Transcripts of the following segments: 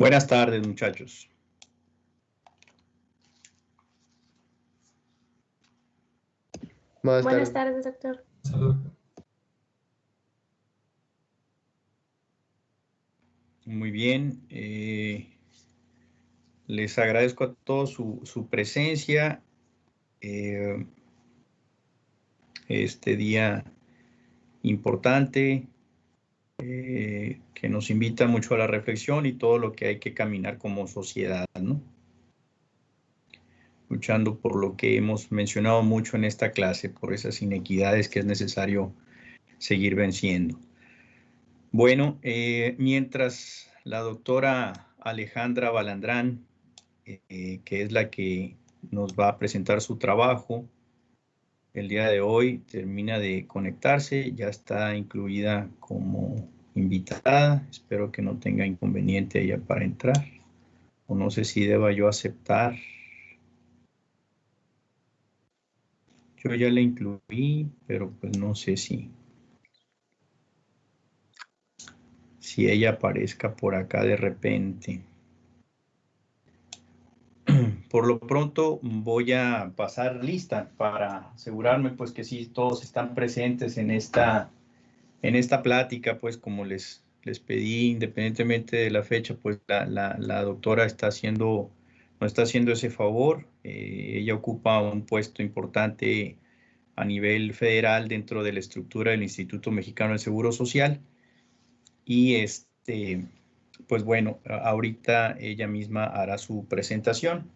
Buenas tardes, muchachos. Buenas tardes, doctor. Muy bien. Les agradezco a todos su presencia este día importante que nos invita mucho a la reflexión y todo lo que hay que caminar como sociedad, ¿no? Luchando por lo que hemos mencionado mucho en esta clase, por esas inequidades que es necesario seguir venciendo. Bueno, mientras la doctora Alejandra Balandrán, que es la que nos va a presentar su trabajo, el día de hoy termina de conectarse, ya está incluida como invitada, espero que no tenga inconveniente ella para entrar, o no sé si deba yo aceptar. Yo ya la incluí, pero pues no sé si ella aparezca por acá de repente. Por lo pronto voy a pasar lista para asegurarme pues que sí todos están presentes en esta plática, pues como les pedí, independientemente de la fecha, pues la doctora nos está haciendo ese favor. Ella ocupa un puesto importante a nivel federal dentro de la estructura del Instituto Mexicano del Seguro Social y pues bueno, ahorita ella misma hará su presentación.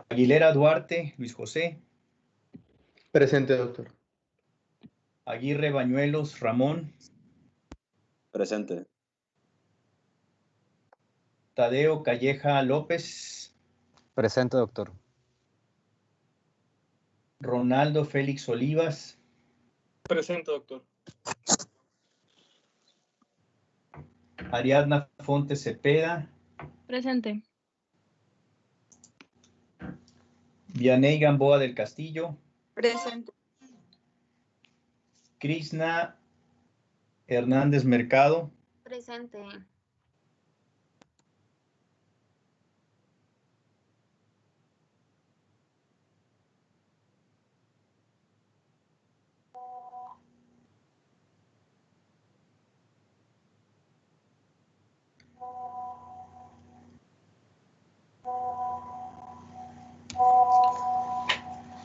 Aguilera Duarte, Luis José. Presente, doctor. Aguirre Bañuelos, Ramón. Presente. Tadeo Calleja López. Presente, doctor. Ronaldo Félix Olivas. Presente, doctor. Ariadna Fontes Cepeda. Presente. Vianey Gamboa del Castillo. Presente. Krishna Hernández Mercado. Presente.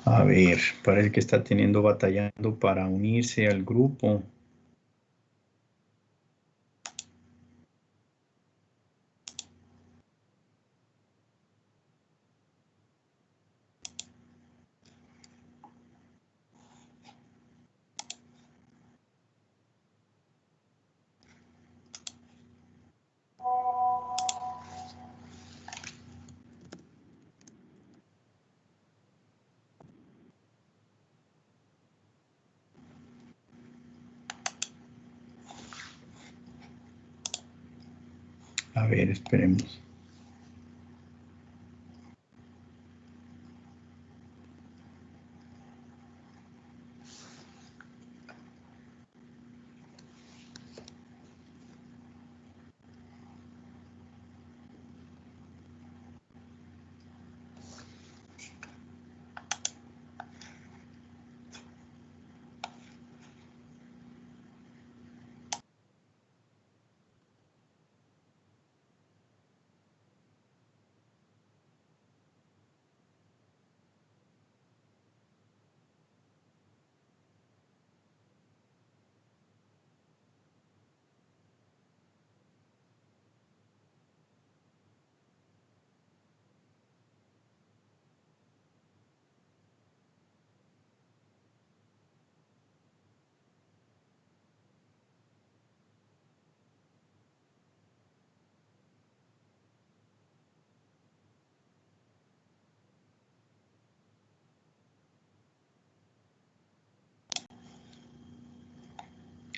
A ver, parece que está batallando para unirse al grupo. A ver, esperemos.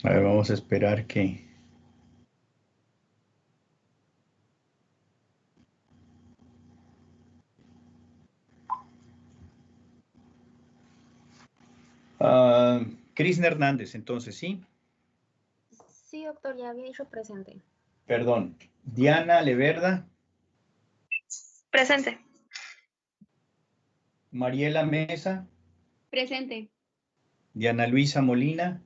A ver, vamos a esperar que... Krishna Hernández, entonces, ¿sí? Sí, doctor, ya había dicho presente. Perdón. Diana Leverda, Presente. Mariela Mesa, Presente. Diana Luisa Molina,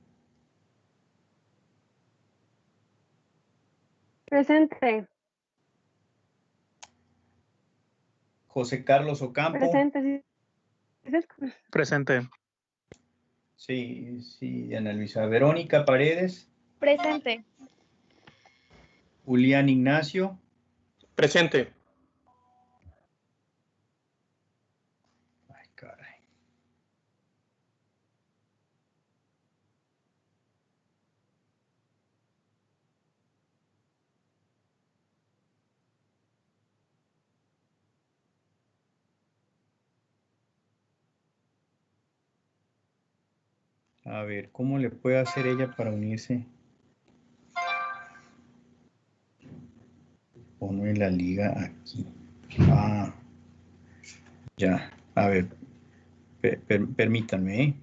Presente. José Carlos Ocampo. Presente. Presente. Sí, sí, Diana Luisa. Verónica Paredes, Presente. Julián Ignacio, Presente. ay, caray. A ver, ¿cómo le puede hacer ella para unirse? Pone la liga aquí. Ah, ya. A ver, permítanme, ¿eh?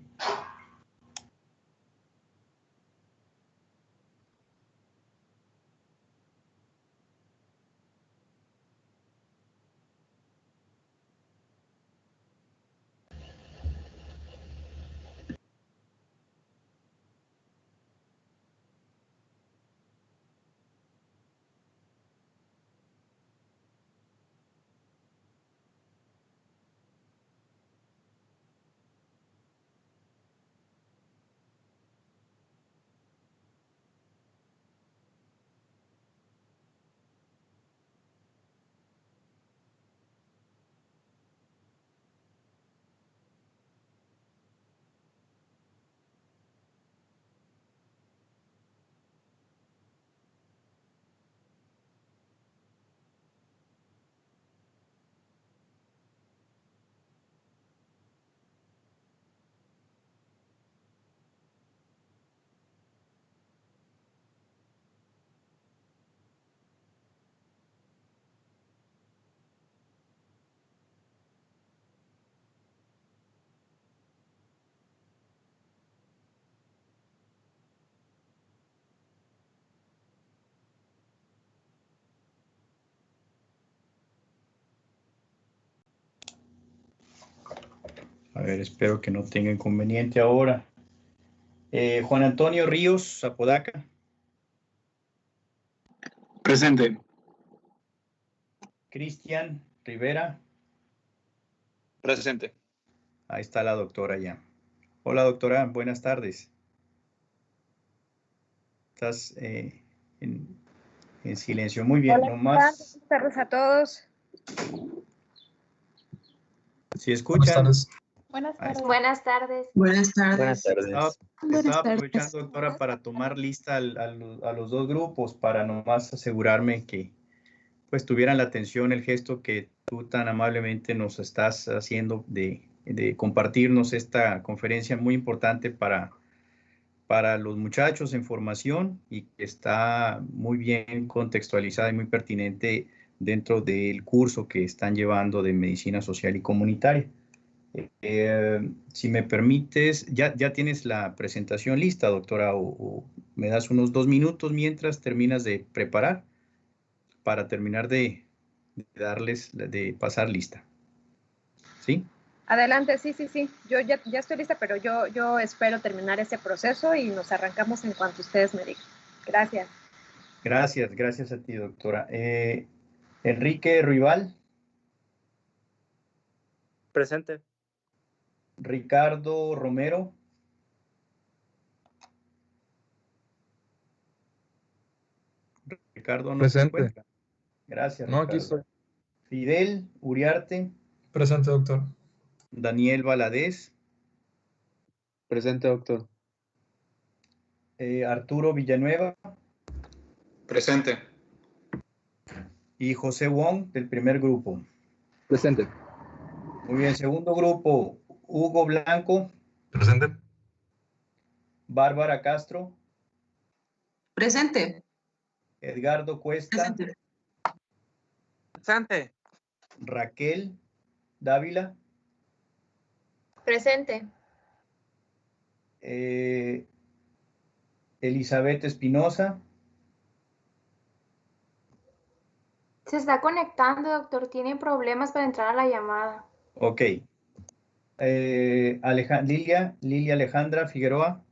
A ver, espero que no tenga inconveniente ahora. Juan Antonio Ríos, Apodaca. Presente. Cristian Rivera. Presente. Ahí está la doctora ya. Hola, doctora, buenas tardes. Estás en silencio. Muy bien, nomás. Buenas tardes a todos. Si escuchan. Buenas Ahí tardes. está. Buenas tardes. Buenas tardes. Buenas tardes. Estaba aprovechando, doctora, para tomar lista a los dos grupos, para nomás asegurarme que pues tuvieran la atención, el gesto que tú tan amablemente nos estás haciendo de compartirnos esta conferencia muy importante para los muchachos en formación y que está muy bien contextualizada y muy pertinente dentro del curso que están llevando de Medicina Social y Comunitaria. Si me permites, ya tienes la presentación lista, doctora, o me das unos 2 minutos mientras terminas de preparar para terminar de pasar lista. ¿Sí? Adelante, sí. Yo ya estoy lista, pero yo espero terminar ese proceso y nos arrancamos en cuanto ustedes me digan. Gracias. Gracias a ti, doctora. Enrique Rival, Presente. Ricardo Romero, Ricardo no se Presente. encuentra. Gracias, No, Ricardo. aquí estoy. Fidel Uriarte, Presente, doctor. Daniel Valadez, Presente, doctor. Arturo Villanueva Presente. y José Wong del primer grupo. Presente. Muy bien, segundo grupo, Hugo Blanco, Presente. Bárbara Castro, Presente. Edgardo Cuesta, Presente. Presente. Raquel Dávila, Presente. Elizabeth Espinosa. Se está conectando, doctor. Tiene problemas para entrar a la llamada. Ok. Lilia Alejandra Figueroa.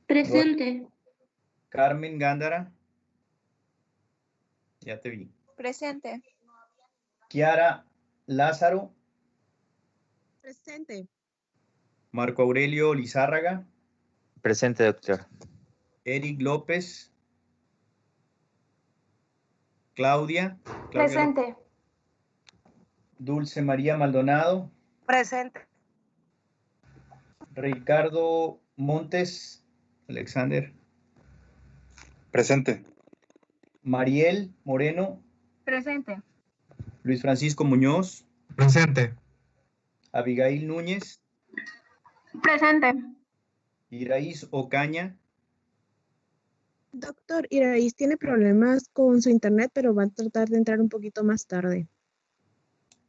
Presente. Carmen Gándara. Ya te vi. Presente. Kiara Lázaro. Presente. Marco Aurelio Lizárraga. Presente, doctor. Eric López. Claudia Presente. Dulce María Maldonado. Presente. Ricardo Montes. Alexander. Presente. Mariel Moreno. Presente. Luis Francisco Muñoz. Presente. Abigail Núñez. Presente. Iraíz Ocaña. Doctor, Iraíz tiene problemas con su internet, pero va a tratar de entrar un poquito más tarde.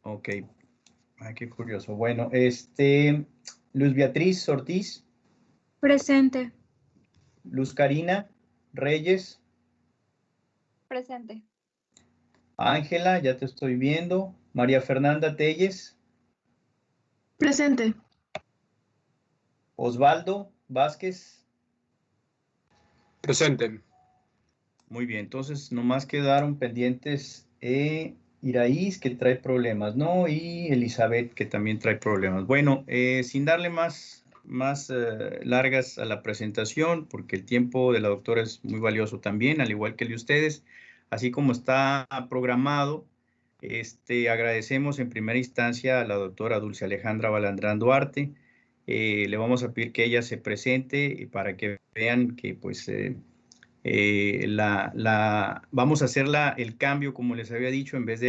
Ok. Ay, qué curioso. Bueno, Luz Beatriz Ortiz. Presente. Luz Karina Reyes. Presente. Ángela, ya te estoy viendo. María Fernanda Telles. Presente. Osvaldo Vázquez. Presente. Muy bien, entonces nomás quedaron pendientes Iraíz, que trae problemas, ¿no? Y Elizabeth, que también trae problemas. Bueno, sin darle más largas a la presentación, porque el tiempo de la doctora es muy valioso también, al igual que el de ustedes, así como está programado, agradecemos en primera instancia a la doctora Dulce Alejandra Balandrán Duarte. Le vamos a pedir que ella se presente para que vean que pues vamos a hacer el cambio, como les había dicho, en vez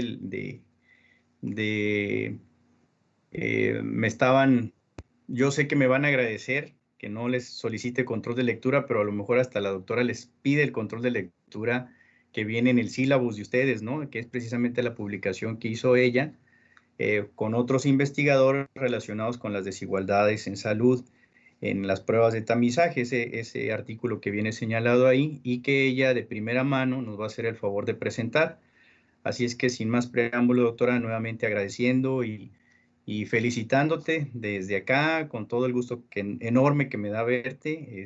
yo sé que me van a agradecer que no les solicite control de lectura, pero a lo mejor hasta la doctora les pide el control de lectura que viene en el sílabus de ustedes, ¿no? Que es precisamente la publicación que hizo ella con otros investigadores relacionados con las desigualdades en salud en las pruebas de tamizaje, ese artículo que viene señalado ahí y que ella de primera mano nos va a hacer el favor de presentar. Así es que sin más preámbulo, doctora, nuevamente agradeciendo y felicitándote desde acá, con todo el gusto enorme que me da verte.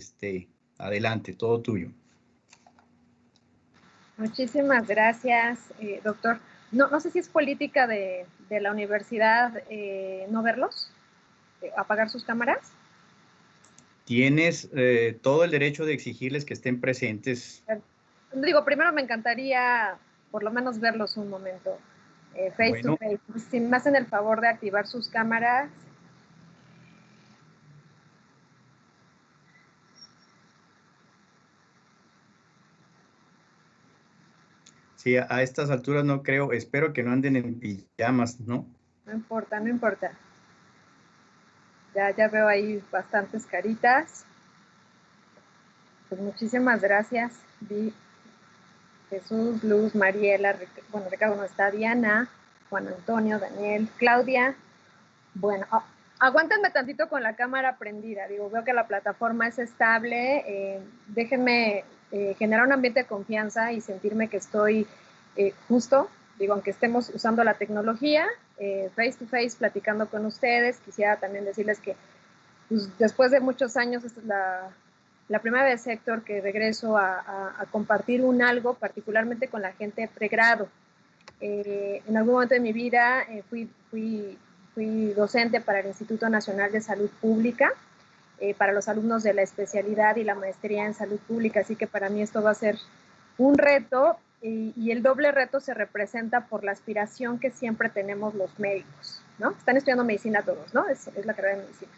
Adelante, todo tuyo. Muchísimas gracias, doctor. No sé si es política de la universidad no verlos, apagar sus cámaras. Tienes todo el derecho de exigirles que estén presentes. Digo, primero me encantaría por lo menos verlos un momento, face to face. Si me hacen el favor de activar sus cámaras. Sí, a estas alturas no creo, espero que no anden en pijamas, ¿no? No importa, no importa. Ya veo ahí bastantes caritas. Pues muchísimas gracias. Jesús, Luz, Mariela, bueno, Ricardo no está, Diana, Juan Antonio, Daniel, Claudia. Bueno, aguántenme tantito con la cámara prendida. Digo, veo que la plataforma es estable. Déjenme generar un ambiente de confianza y sentirme que estoy justo. Digo, aunque estemos usando la tecnología, face to face, platicando con ustedes. Quisiera también decirles que pues, después de muchos años, esta es la primera vez, Héctor, que regreso a compartir un algo, particularmente con la gente de pregrado. En algún momento de mi vida fui docente para el Instituto Nacional de Salud Pública, para los alumnos de la especialidad y la maestría en salud pública, así que para mí esto va a ser un reto y el doble reto se representa por la aspiración que siempre tenemos los médicos, ¿no? Están estudiando medicina todos, ¿no? Es la carrera de medicina,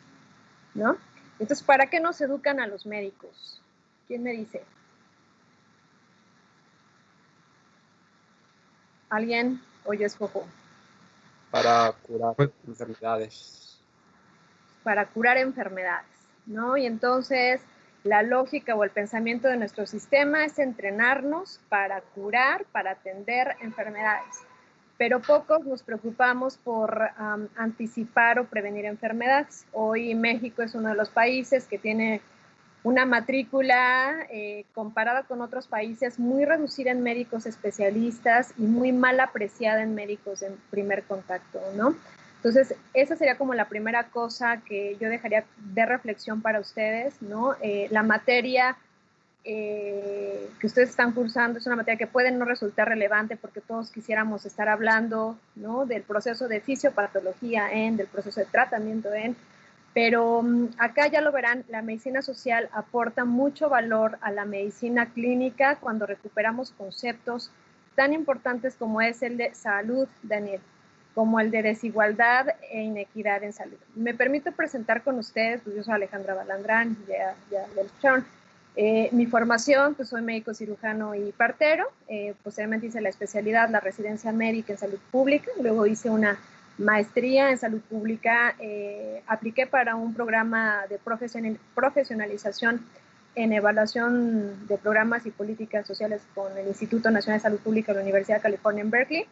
¿no? Entonces, ¿para qué nos educan a los médicos? ¿Quién me dice? ¿Alguien? ¿O yo escojo? Para curar enfermedades. Para curar enfermedades, ¿no? Y entonces la lógica o el pensamiento de nuestro sistema es entrenarnos para curar, para atender enfermedades. Pero pocos nos preocupamos por anticipar o prevenir enfermedades. Hoy México es uno de los países que tiene una matrícula comparada con otros países muy reducida en médicos especialistas y muy mal apreciada en médicos en primer contacto, ¿no? Entonces, esa sería como la primera cosa que yo dejaría de reflexión para ustedes, ¿no? La materia que ustedes están cursando es una materia que puede no resultar relevante porque todos quisiéramos estar hablando, ¿no?, del proceso de fisiopatología del proceso de tratamiento pero acá ya lo verán, la medicina social aporta mucho valor a la medicina clínica cuando recuperamos conceptos tan importantes como es el de salud, Daniel, como el de desigualdad e inequidad en salud. Me permito presentar con ustedes, pues yo soy Alejandra Balandrán, ya lo escucharon. Mi formación, pues soy médico cirujano y partero, posteriormente hice la especialidad, la residencia médica en salud pública, luego hice una maestría en salud pública, apliqué para un programa de profesionalización en evaluación de programas y políticas sociales con el Instituto Nacional de Salud Pública de la Universidad de California en Berkeley,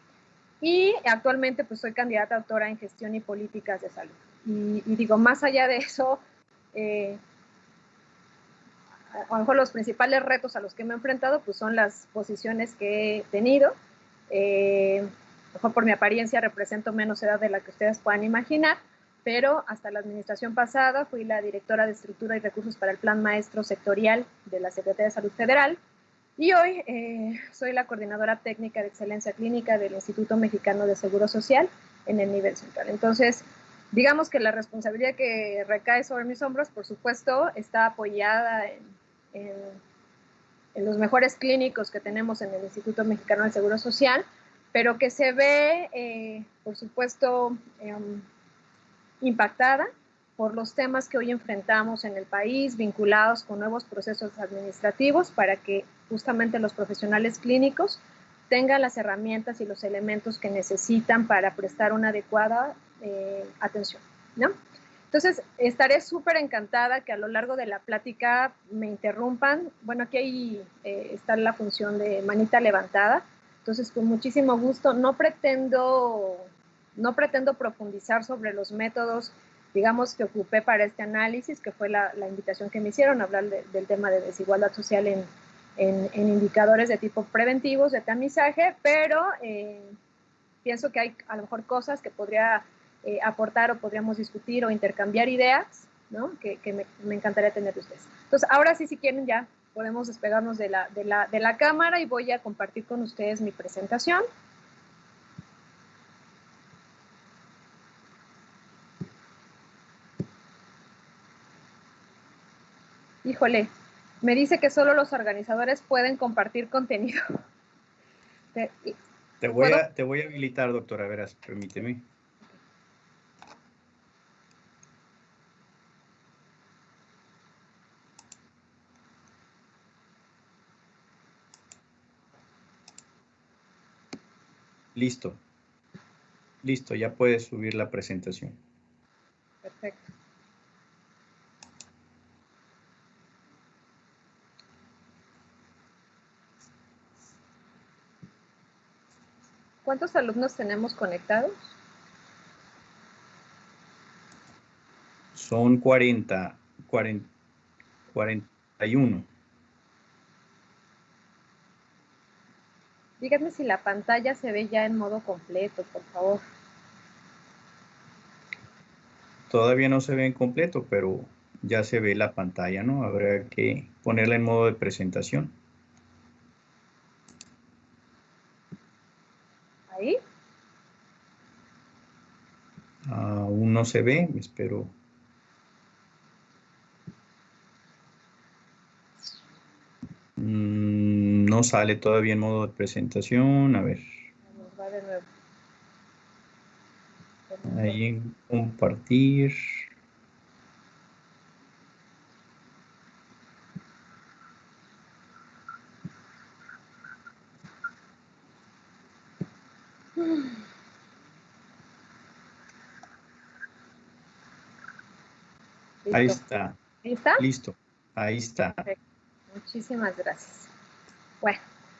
y actualmente pues soy candidata a doctora en gestión y políticas de salud. Y digo, más allá de eso, a lo mejor los principales retos a los que me he enfrentado pues son las posiciones que he tenido. Mejor por mi apariencia represento menos edad de la que ustedes puedan imaginar, pero hasta la administración pasada fui la directora de estructura y recursos para el Plan Maestro Sectorial de la Secretaría de Salud Federal, y hoy soy la coordinadora técnica de excelencia clínica del Instituto Mexicano de Seguro Social en el nivel central. Entonces, digamos que la responsabilidad que recae sobre mis hombros, por supuesto, está apoyada en los mejores clínicos que tenemos en el Instituto Mexicano del Seguro Social, pero que se ve, por supuesto, impactada por los temas que hoy enfrentamos en el país, vinculados con nuevos procesos administrativos, para que justamente los profesionales clínicos tengan las herramientas y los elementos que necesitan para prestar una adecuada atención, ¿no? Entonces, estaré súper encantada que a lo largo de la plática me interrumpan. Bueno, aquí está la función de manita levantada. Entonces, con muchísimo gusto, no pretendo profundizar sobre los métodos, digamos, que ocupé para este análisis, que fue la invitación que me hicieron a hablar del tema de desigualdad social en indicadores de tipo preventivos, de tamizaje, pero pienso que hay a lo mejor cosas que podría aportar o podríamos discutir o intercambiar ideas, ¿no?, que me encantaría tener de ustedes. Entonces, ahora sí, si quieren, ya podemos despegarnos de la cámara y voy a compartir con ustedes mi presentación. Híjole, me dice que solo los organizadores pueden compartir contenido. Te voy a habilitar, doctora, verás, permíteme. Listo. Listo, ya puedes subir la presentación. Perfecto. ¿Cuántos alumnos tenemos conectados? Son 41. Díganme si la pantalla se ve ya en modo completo, por favor. Todavía no se ve en completo, pero ya se ve la pantalla, ¿no? Habrá que ponerla en modo de presentación. ¿Ahí? Aún no se ve, espero. No sale todavía en modo de presentación. A ver. Nos va de nuevo. Ahí en compartir. ¿Listo? Ahí está. ¿Lista? Listo. Ahí está. Perfecto. Muchísimas gracias. Bueno,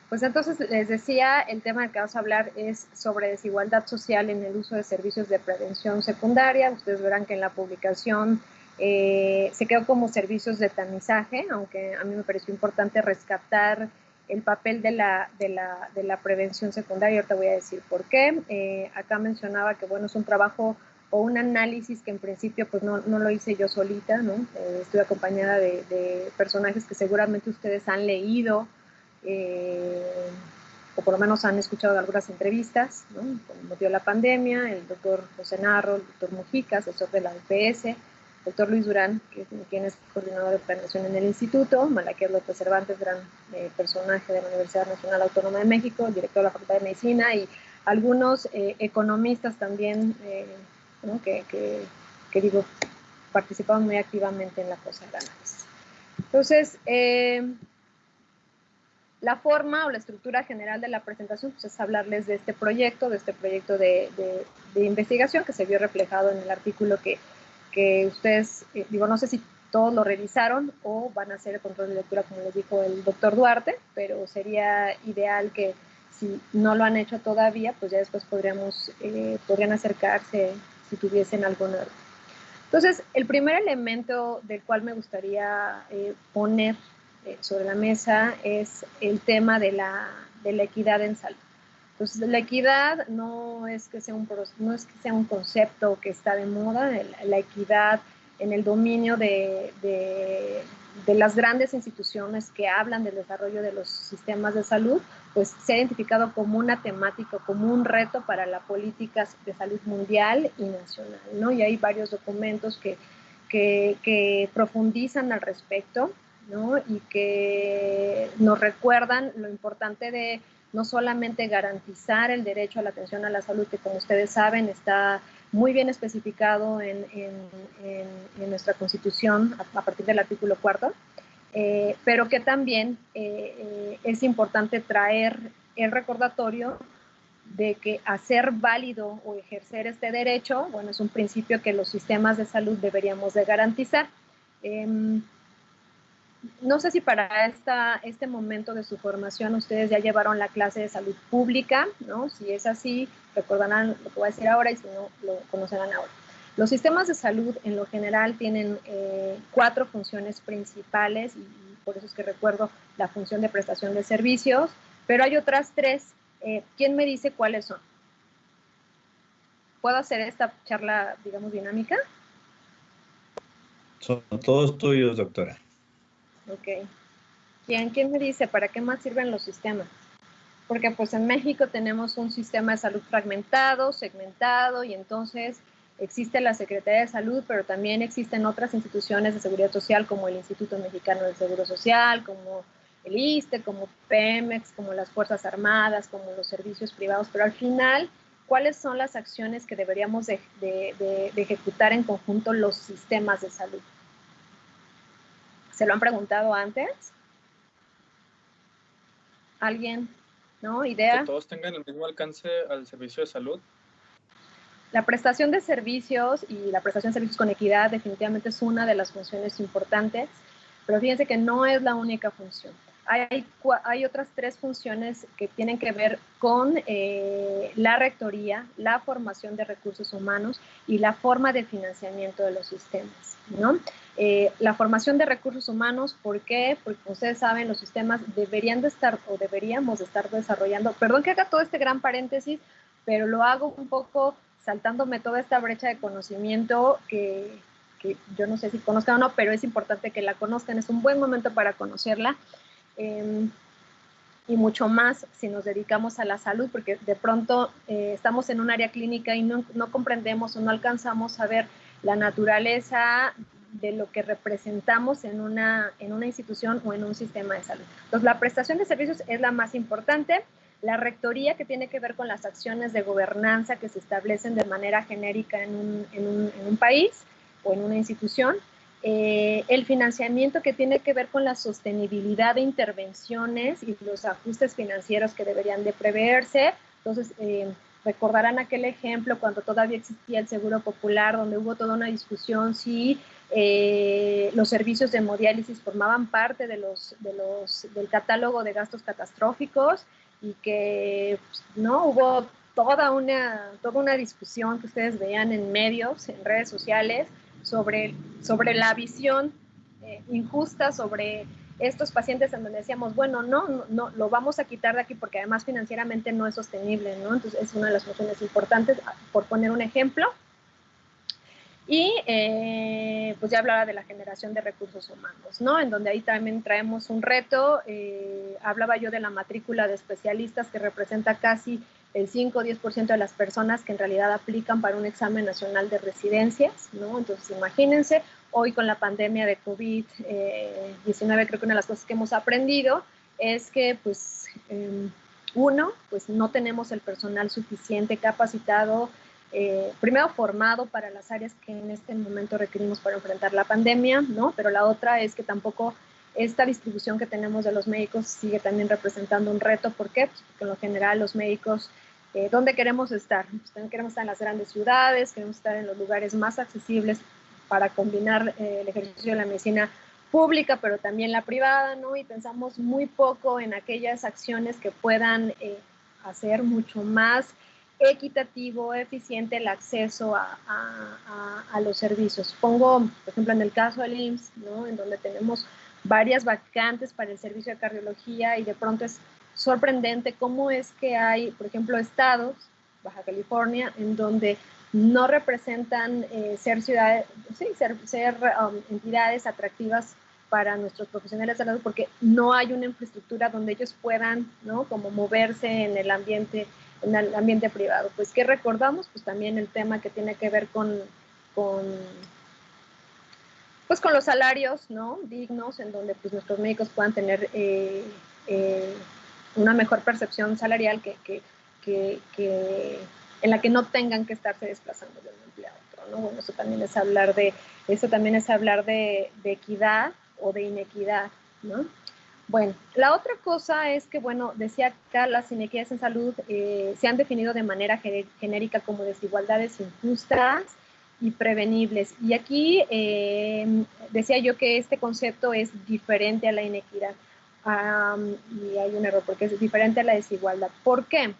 pues entonces les decía, el tema del que vamos a hablar es sobre desigualdad social en el uso de servicios de prevención secundaria. Ustedes verán que en la publicación Se quedó como servicios de tamizaje, aunque a mí me pareció importante rescatar el papel de la prevención secundaria. Ahorita voy a decir por qué. Acá mencionaba que, bueno, es un trabajo o un análisis que en principio pues no lo hice yo solita, ¿no? Estoy acompañada de personajes que seguramente ustedes han leído, o por lo menos han escuchado algunas entrevistas, ¿no? Como dio la pandemia, el doctor José Narro, el doctor Mujica, asesor de la OPS, el doctor Luis Durán, quien es coordinador de planeación en el instituto, Malaquías López Cervantes, gran personaje de la Universidad Nacional Autónoma de México, director de la Facultad de Medicina, y algunos economistas también, ¿no? que digo, participaban muy activamente en la cosa del análisis. Entonces, la forma o la estructura general de la presentación pues, es hablarles de este proyecto de investigación que se vio reflejado en el artículo que ustedes, digo, no sé si todos lo revisaron o van a hacer el control de lectura, como les dijo el doctor Duarte, pero sería ideal que si no lo han hecho todavía, pues ya después podrían acercarse si tuviesen alguna. Entonces, el primer elemento del cual me gustaría poner sobre la mesa es el tema de la equidad en salud. Entonces, la equidad no es que sea un concepto que está de moda. La equidad en el dominio de las grandes instituciones que hablan del desarrollo de los sistemas de salud, pues se ha identificado como una temática, como un reto para las políticas de salud mundial y nacional, ¿no? Y hay varios documentos que profundizan al respecto, ¿no? Y que nos recuerdan lo importante de no solamente garantizar el derecho a la atención a la salud, que como ustedes saben está muy bien especificado en nuestra Constitución a partir del artículo 4, pero que también es importante traer el recordatorio de que hacer válido o ejercer este derecho, bueno, es un principio que los sistemas de salud deberíamos de garantizar. No sé si para este momento de su formación ustedes ya llevaron la clase de salud pública, ¿no? Si es así, recordarán lo que voy a decir ahora y si no, lo conocerán ahora. Los sistemas de salud en lo general tienen 4 funciones principales y por eso es que recuerdo la función de prestación de servicios, pero hay otras 3. ¿Quién me dice cuáles son? ¿Puedo hacer esta charla, digamos, dinámica? Son todos tuyos, doctora. Ok. ¿Quién me dice para qué más sirven los sistemas? Porque pues en México tenemos un sistema de salud fragmentado, segmentado, y entonces existe la Secretaría de Salud, pero también existen otras instituciones de seguridad social como el Instituto Mexicano del Seguro Social, como el ISSSTE, como Pemex, como las Fuerzas Armadas, como los servicios privados, pero al final, ¿cuáles son las acciones que deberíamos de ejecutar en conjunto los sistemas de salud? ¿Se lo han preguntado antes? ¿Alguien? ¿No? ¿Idea? Que todos tengan el mismo alcance al servicio de salud. La prestación de servicios y la prestación de servicios con equidad definitivamente es una de las funciones importantes, pero fíjense que no es la única función. Hay otras 3 funciones que tienen que ver con la rectoría, la formación de recursos humanos y la forma de financiamiento de los sistemas, ¿no? La formación de recursos humanos, ¿por qué? Porque ustedes saben, los sistemas deberíamos de estar desarrollando, perdón que haga todo este gran paréntesis, pero lo hago un poco saltándome toda esta brecha de conocimiento que yo no sé si conozcan o no, pero es importante que la conozcan, es un buen momento para conocerla. Y mucho más si nos dedicamos a la salud, porque de pronto estamos en un área clínica y no comprendemos o no alcanzamos a ver la naturaleza de lo que representamos en una institución o en un sistema de salud. Entonces, la prestación de servicios es la más importante. La rectoría, que tiene que ver con las acciones de gobernanza que se establecen de manera genérica en un país o en una institución. El financiamiento, que tiene que ver con la sostenibilidad de intervenciones y los ajustes financieros que deberían de preverse. Entonces, recordarán aquel ejemplo cuando todavía existía el Seguro Popular, donde hubo toda una discusión si los servicios de hemodiálisis formaban parte del catálogo de gastos catastróficos, y que no hubo toda una discusión que ustedes veían en medios, en redes sociales, sobre la visión injusta sobre estos pacientes en donde decíamos, bueno, no, lo vamos a quitar de aquí porque además financieramente no es sostenible, ¿no? Entonces es una de las funciones importantes, por poner un ejemplo. Y pues ya hablaba de la generación de recursos humanos, ¿no? En donde ahí también traemos un reto. Hablaba yo de la matrícula de especialistas que representa casi el 5 o 10% de las personas que en realidad aplican para un examen nacional de residencias, ¿no? Entonces imagínense, hoy con la pandemia de COVID-19 creo que una de las cosas que hemos aprendido es que pues pues no tenemos el personal suficiente capacitado, primero formado para las áreas que en este momento requerimos para enfrentar la pandemia, ¿no? Pero la otra es que tampoco esta distribución que tenemos de los médicos sigue también representando un reto. ¿Por qué? Pues porque en lo general los médicos, ¿dónde queremos estar? Pues también queremos estar en las grandes ciudades, queremos estar en los lugares más accesibles para combinar el ejercicio de la medicina pública, pero también la privada, ¿no? Y pensamos muy poco en aquellas acciones que puedan hacer mucho más equitativo, eficiente el acceso a los servicios. Pongo, por ejemplo, en el caso del IMSS, ¿no? En donde tenemos varias vacantes para el servicio de cardiología y de pronto es sorprendente cómo es que hay, por ejemplo, estados, Baja California, en donde no representan ser ciudades, sí, ser entidades atractivas para nuestros profesionales de salud porque no hay una infraestructura donde ellos puedan, ¿no? Como moverse en el ambiente privado. Pues, ¿qué recordamos? Pues también el tema que tiene que ver con los salarios, ¿no? Dignos, en donde pues nuestros médicos puedan tener una mejor percepción salarial en la que no tengan que estarse desplazando de un empleado a otro, ¿no? Bueno, eso también es hablar de equidad o de inequidad, ¿no? Bueno, la otra cosa es que, bueno, decía acá, las inequidades en salud se han definido de manera genérica como desigualdades injustas y prevenibles. Y aquí decía yo que este concepto es diferente a la inequidad. Y hay un error porque es diferente a la desigualdad. ¿Por qué?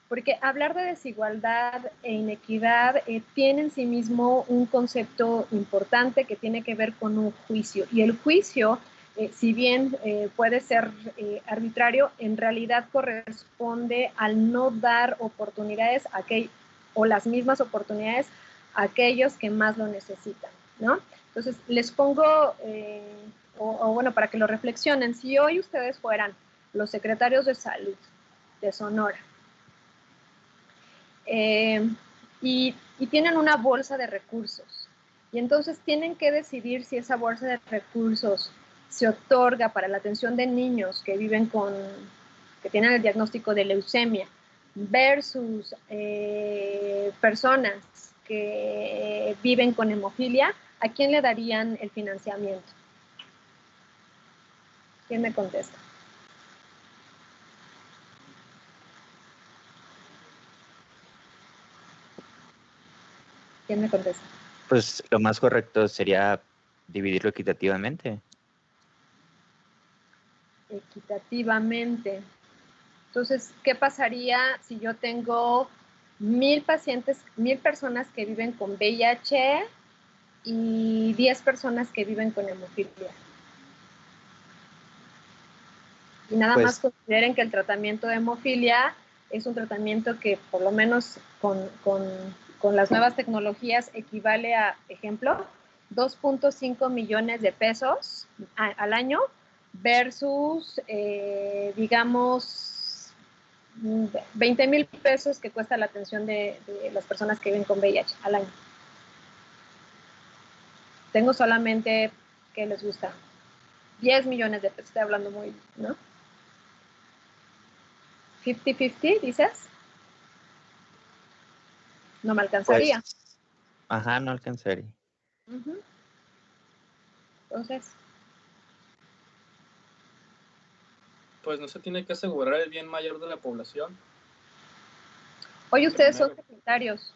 Porque hablar de desigualdad e inequidad tiene en sí mismo un concepto importante que tiene que ver con un juicio. Y el juicio, si bien puede ser arbitrario, en realidad corresponde al no dar oportunidades o las mismas oportunidades a aquellos que más lo necesitan, ¿no? Entonces, les pongo, bueno, para que lo reflexionen, si hoy ustedes fueran los secretarios de salud de Sonora, y tienen una bolsa de recursos y entonces tienen que decidir si esa bolsa de recursos se otorga para la atención de niños que tienen el diagnóstico de leucemia versus personas que viven con hemofilia, ¿a quién le darían el financiamiento? ¿Quién me contesta? ¿Quién me contesta? Pues lo más correcto sería dividirlo equitativamente. Equitativamente. Entonces, ¿qué pasaría si yo tengo 1000 personas que viven con VIH y 10 personas que viven con hemofilia? Y nada más consideren que el tratamiento de hemofilia es un tratamiento que por lo menos con las nuevas tecnologías equivale a, ejemplo, 2.5 millones de pesos al año versus, digamos, 20,000 pesos que cuesta la atención de las personas que viven con VIH al año. Tengo solamente, ¿qué les gusta? 10 millones de pesos, estoy hablando muy, ¿no? 50-50, dices. No me alcanzaría. Pues, ajá, no alcanzaría. Entonces, pues no se tiene que asegurar el bien mayor de la población. Hoy ustedes son secretarios.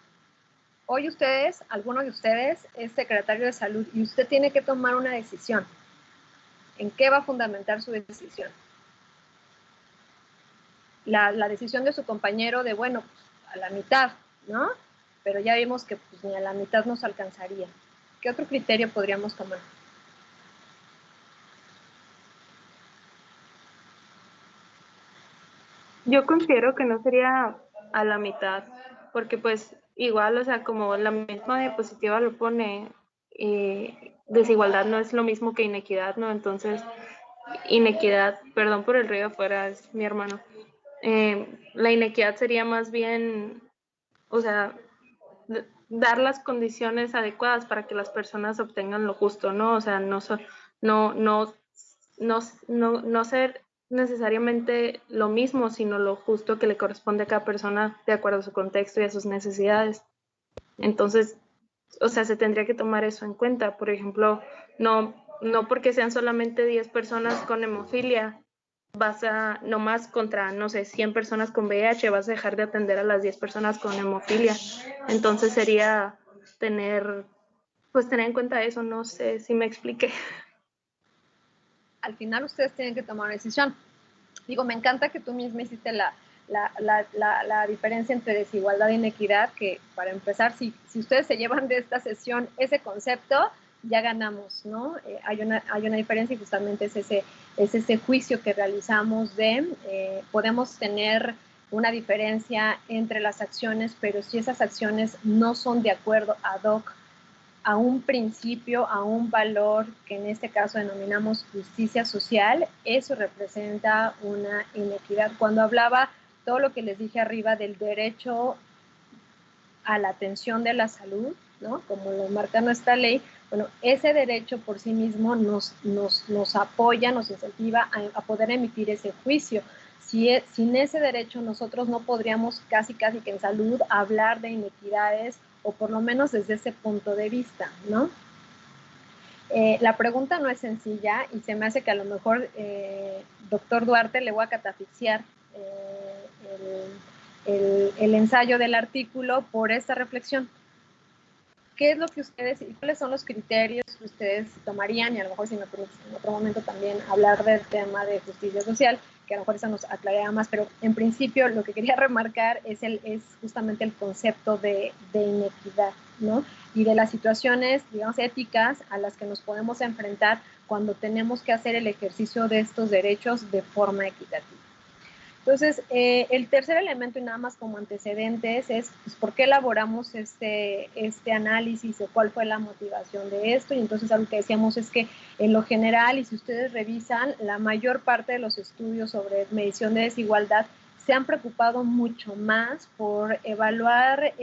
Hoy ustedes, alguno de ustedes es secretario de salud y usted tiene que tomar una decisión. ¿En qué va a fundamentar su decisión? La decisión de su compañero de, bueno, pues, a la mitad, ¿no? Pero ya vimos que pues, ni a la mitad nos alcanzaría. ¿Qué otro criterio podríamos tomar? Yo considero que no sería a la mitad, porque pues igual, o sea, como la misma diapositiva lo pone, desigualdad no es lo mismo que inequidad, ¿no? Entonces, inequidad, perdón por el ruido afuera, es mi hermano. La inequidad sería más bien, o sea, dar las condiciones adecuadas para que las personas obtengan lo justo, ¿no? O sea, no ser necesariamente lo mismo, sino lo justo que le corresponde a cada persona de acuerdo a su contexto y a sus necesidades. Entonces, o sea, se tendría que tomar eso en cuenta. Por ejemplo, no porque sean solamente 10 personas con hemofilia, vas a, nomás contra, no sé, 100 personas con VIH, vas a dejar de atender a las 10 personas con hemofilia. Entonces sería tener en cuenta eso, no sé si me expliqué. Al final ustedes tienen que tomar una decisión. Digo, me encanta que tú misma hiciste la diferencia entre desigualdad e inequidad, que para empezar, si ustedes se llevan de esta sesión ese concepto, ya ganamos, ¿no? Hay una diferencia y justamente es ese juicio que realizamos de, podemos tener una diferencia entre las acciones, pero si esas acciones no son de acuerdo ad hoc a un principio, a un valor que en este caso denominamos justicia social, eso representa una inequidad. Cuando hablaba todo lo que les dije arriba del derecho a la atención de la salud, ¿no? Como lo marca nuestra ley, bueno, ese derecho por sí mismo nos apoya, nos incentiva a poder emitir ese juicio. Sin ese derecho nosotros no podríamos casi que en salud hablar de inequidades, o por lo menos desde ese punto de vista, ¿no? La pregunta no es sencilla y se me hace que a lo mejor, doctor Duarte, le voy a catafixiar el ensayo del artículo por esta reflexión. ¿Qué es lo que ustedes, y cuáles son los criterios que ustedes tomarían? Y a lo mejor, si me permiten en otro momento también hablar del tema de justicia social, que a lo mejor eso nos aclarará más, pero en principio lo que quería remarcar es justamente el concepto de inequidad, ¿no? Y de las situaciones, digamos, éticas a las que nos podemos enfrentar cuando tenemos que hacer el ejercicio de estos derechos de forma equitativa. Entonces, el tercer elemento, y nada más como antecedentes, es pues, por qué elaboramos este análisis o cuál fue la motivación de esto. Y entonces algo que decíamos es que en lo general, y si ustedes revisan, la mayor parte de los estudios sobre medición de desigualdad se han preocupado mucho más por evaluar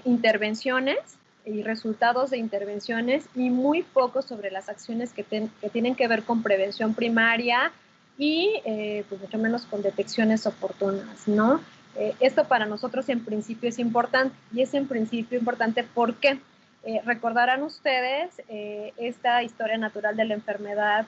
intervenciones y resultados de intervenciones, y muy poco sobre las acciones que tienen que ver con prevención primaria y pues mucho menos con detecciones oportunas, ¿no? Esto para nosotros en principio es importante, y es en principio importante porque recordarán ustedes esta historia natural de la enfermedad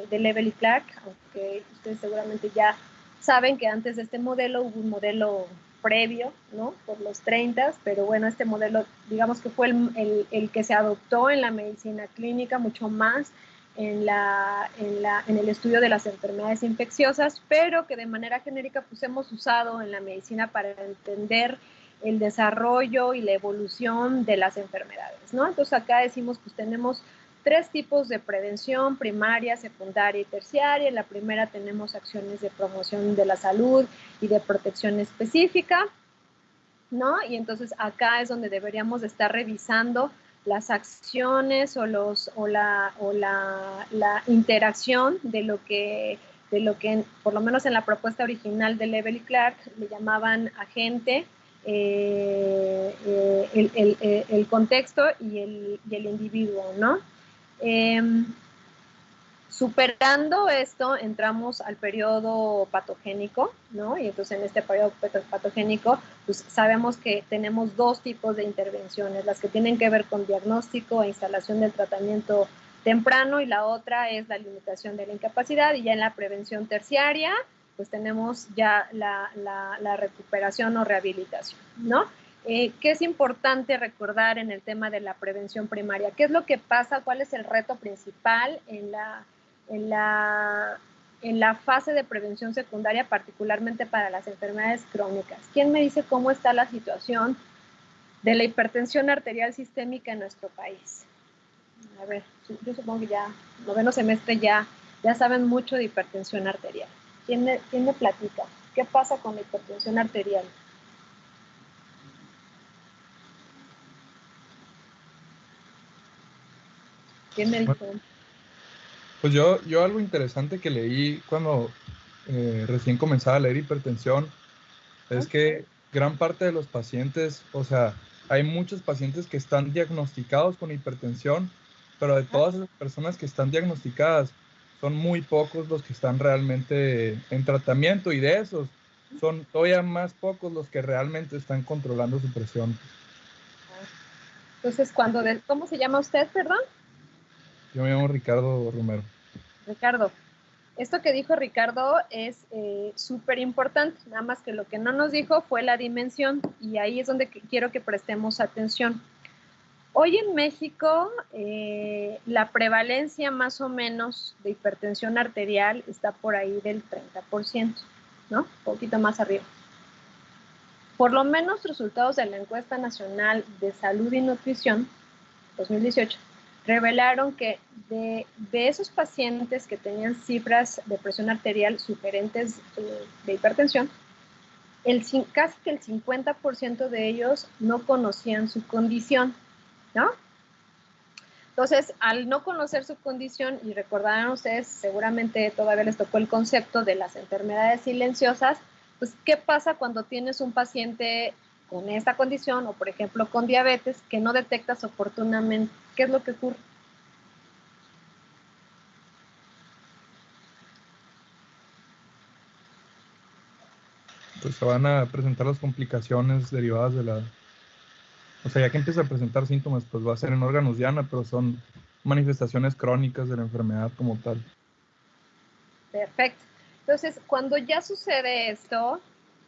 de Lebel y Clark, aunque ustedes seguramente ya saben que antes de este modelo hubo un modelo previo, ¿no? Por los 30, pero bueno, este modelo, digamos que fue el que se adoptó en la medicina clínica, mucho más en el estudio de las enfermedades infecciosas, pero que de manera genérica pues hemos usado en la medicina para entender el desarrollo y la evolución de las enfermedades, ¿no? Entonces acá decimos, pues tenemos 3 tipos de prevención: primaria, secundaria y terciaria. En la primera tenemos acciones de promoción de la salud y de protección específica, ¿no? Y entonces acá es donde deberíamos estar revisando las acciones o la interacción de lo que por lo menos en la propuesta original de Lebel y Clark le llamaban agente, el contexto y el individuo, ¿no? Superando esto, entramos al periodo patogénico, ¿no? Y entonces en este periodo patogénico, pues sabemos que tenemos 2 tipos de intervenciones: las que tienen que ver con diagnóstico e instalación del tratamiento temprano, y la otra es la limitación de la incapacidad. Y ya en la prevención terciaria, pues tenemos ya la recuperación o rehabilitación, ¿no? ¿Qué es importante recordar en el tema de la prevención primaria? ¿Qué es lo que pasa? ¿Cuál es el reto principal en la fase de prevención secundaria, particularmente para las enfermedades crónicas? ¿Quién me dice cómo está la situación de la hipertensión arterial sistémica en nuestro país. A ver, yo supongo que ya, noveno semestre ya saben mucho de hipertensión arterial. ¿Quién me platica? ¿Qué pasa con la hipertensión arterial? ¿Quién me dijo? Pues yo algo interesante que leí cuando recién comenzaba a leer hipertensión es que gran parte de los pacientes, o sea, hay muchos pacientes que están diagnosticados con hipertensión, pero de todas esas personas que están diagnosticadas, son muy pocos los que están realmente en tratamiento, y de esos son todavía más pocos los que realmente están controlando su presión. Entonces, ¿cómo se llama usted, perdón? Yo me llamo Ricardo Romero. Ricardo, esto que dijo Ricardo es súper importante, nada más que lo que no nos dijo fue la dimensión, y ahí es donde quiero que prestemos atención. Hoy en México, la prevalencia más o menos de hipertensión arterial está por ahí del 30%, ¿no? Un poquito más arriba. Por lo menos resultados de la Encuesta Nacional de Salud y Nutrición 2018 revelaron que de esos pacientes que tenían cifras de presión arterial superentes de hipertensión, casi que el 50% de ellos no conocían su condición, ¿no? Entonces, al no conocer su condición, y recordarán ustedes, seguramente todavía les tocó el concepto de las enfermedades silenciosas, pues, ¿qué pasa cuando tienes un paciente con esta condición, o por ejemplo con diabetes, que no detectas oportunamente? ¿Qué es lo que ocurre? Pues se van a presentar las complicaciones derivadas de la... O sea, ya que empieza a presentar síntomas, pues va a ser en órganos diana, pero son manifestaciones crónicas de la enfermedad como tal. Perfecto. Entonces, cuando ya sucede esto,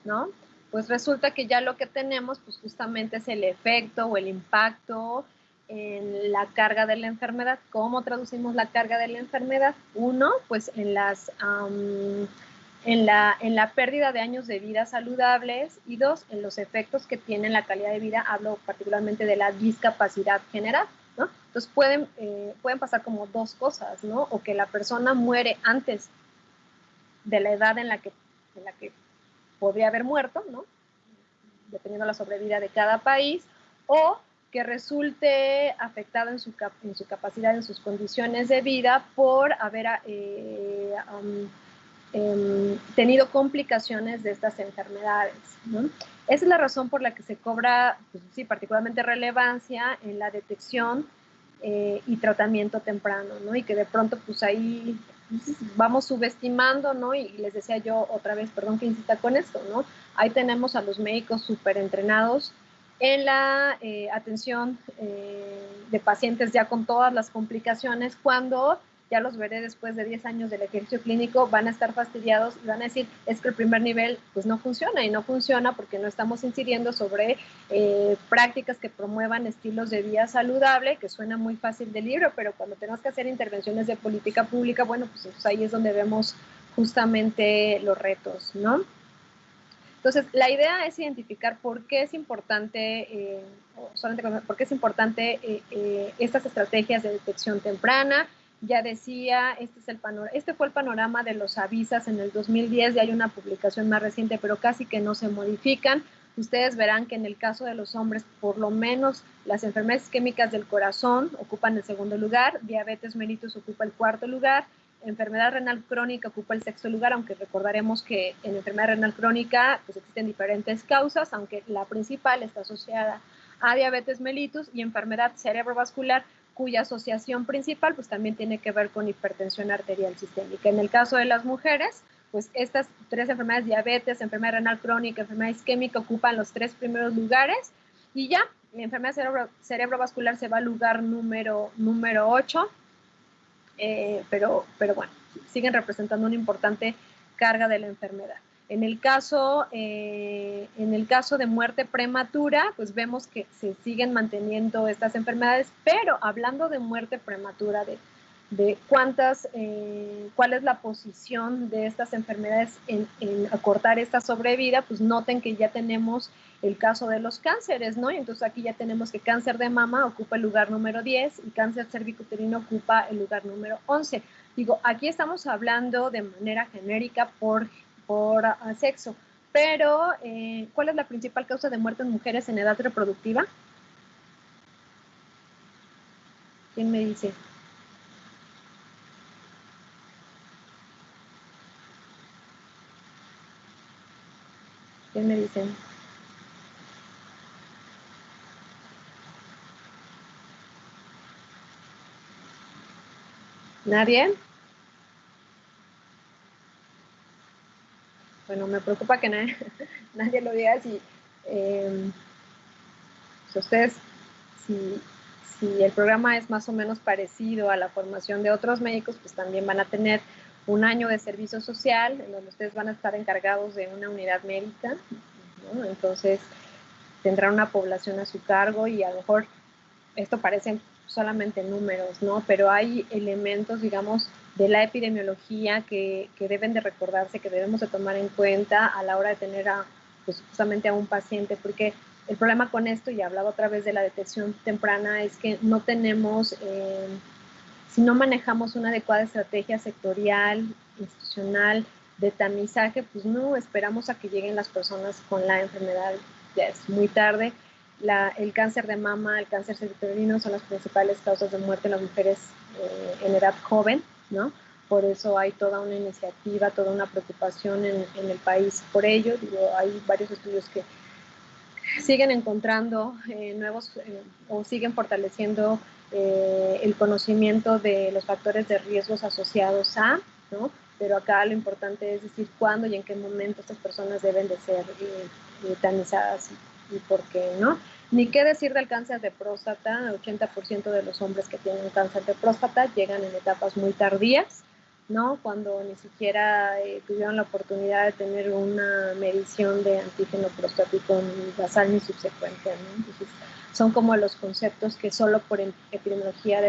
¿no? Pues resulta que ya lo que tenemos, pues justamente es el efecto o el impacto en la carga de la enfermedad. ¿Cómo traducimos la carga de la enfermedad? Uno, pues en la pérdida de años de vida saludables, y dos, en los efectos que tiene en la calidad de vida. Hablo particularmente de la discapacidad general, ¿no? Entonces pueden pasar como dos cosas, ¿no? O que la persona muere antes de la edad en la que podría haber muerto, ¿no? Dependiendo de la sobrevida de cada país, o que resulte afectado en su capacidad, en sus condiciones de vida, por haber tenido complicaciones de estas enfermedades, ¿no? Esa es la razón por la que se cobra, pues, sí, particularmente relevancia en la detección y tratamiento temprano, ¿no? Y que de pronto, pues ahí vamos subestimando, ¿no? Y les decía yo otra vez, perdón que insista con esto, ¿no? Ahí tenemos a los médicos súper entrenados en la atención de pacientes ya con todas las complicaciones, cuando ya los veré después de 10 años del ejercicio clínico, van a estar fastidiados y van a decir, es que el primer nivel pues no funciona, y no funciona porque no estamos incidiendo sobre prácticas que promuevan estilos de vida saludable, que suena muy fácil del libro, pero cuando tenemos que hacer intervenciones de política pública, bueno, pues entonces ahí es donde vemos justamente los retos, ¿no? Entonces, la idea es identificar por qué es importante, estas estrategias de detección temprana. Ya decía, este fue el panorama de los avisas en el 2010, ya hay una publicación más reciente, pero casi que no se modifican. Ustedes verán que en el caso de los hombres, por lo menos las enfermedades isquémicas del corazón ocupan el segundo lugar, diabetes mellitus ocupa el cuarto lugar, enfermedad renal crónica ocupa el sexto lugar, aunque recordaremos que en enfermedad renal crónica pues existen diferentes causas, aunque la principal está asociada a diabetes mellitus, y enfermedad cerebrovascular, cuya asociación principal pues también tiene que ver con hipertensión arterial sistémica. En el caso de las mujeres, pues estas tres enfermedades, diabetes, enfermedad renal crónica, enfermedad isquémica, ocupan los tres primeros lugares, y ya la enfermedad cerebrovascular se va al lugar número 8, pero bueno, siguen representando una importante carga de la enfermedad. En el caso de muerte prematura, pues vemos que se siguen manteniendo estas enfermedades, pero hablando de muerte prematura, de cuál es la posición de estas enfermedades en acortar esta sobrevida, pues noten que ya tenemos el caso de los cánceres, ¿no? Y entonces aquí ya tenemos que cáncer de mama ocupa el lugar número 10 y cáncer cervicuterino ocupa el lugar número 11. Digo, aquí estamos hablando de manera genérica por sexo, pero ¿cuál es la principal causa de muerte en mujeres en edad reproductiva? ¿Quién me dice? ¿Quién me dicen? ¿Nadie? Bueno, me preocupa que nadie lo diga. Si ustedes, si el programa es más o menos parecido a la formación de otros médicos, pues también van a tener un año de servicio social en donde ustedes van a estar encargados de una unidad médica, ¿no? Entonces tendrán una población a su cargo y a lo mejor esto parecen solamente números, ¿no? Pero hay elementos, digamos, de la epidemiología que deben de recordarse, que debemos de tomar en cuenta a la hora de tener pues, justamente a un paciente, porque el problema con esto, y hablaba otra vez de la detección temprana, es que no tenemos, si no manejamos una adecuada estrategia sectorial, institucional, de tamizaje, pues no esperamos a que lleguen las personas con la enfermedad, ya es muy tarde. El cáncer de mama, el cáncer cervicuterino son las principales causas de muerte en las mujeres en edad joven, ¿no? Por eso hay toda una iniciativa, toda una preocupación en el país por ello. Digo, hay varios estudios que siguen encontrando nuevos o siguen fortaleciendo el conocimiento de los factores de riesgos asociados a, ¿no? Pero acá lo importante es decir cuándo y en qué momento estas personas deben de ser tamizadas y por qué, ¿no? Ni qué decir del cáncer de próstata. El 80% de los hombres que tienen cáncer de próstata llegan en etapas muy tardías, ¿no? Cuando ni siquiera tuvieron la oportunidad de tener una medición de antígeno prostático ni basal ni subsecuente, ¿no? Entonces, son como los conceptos que solo por epidemiología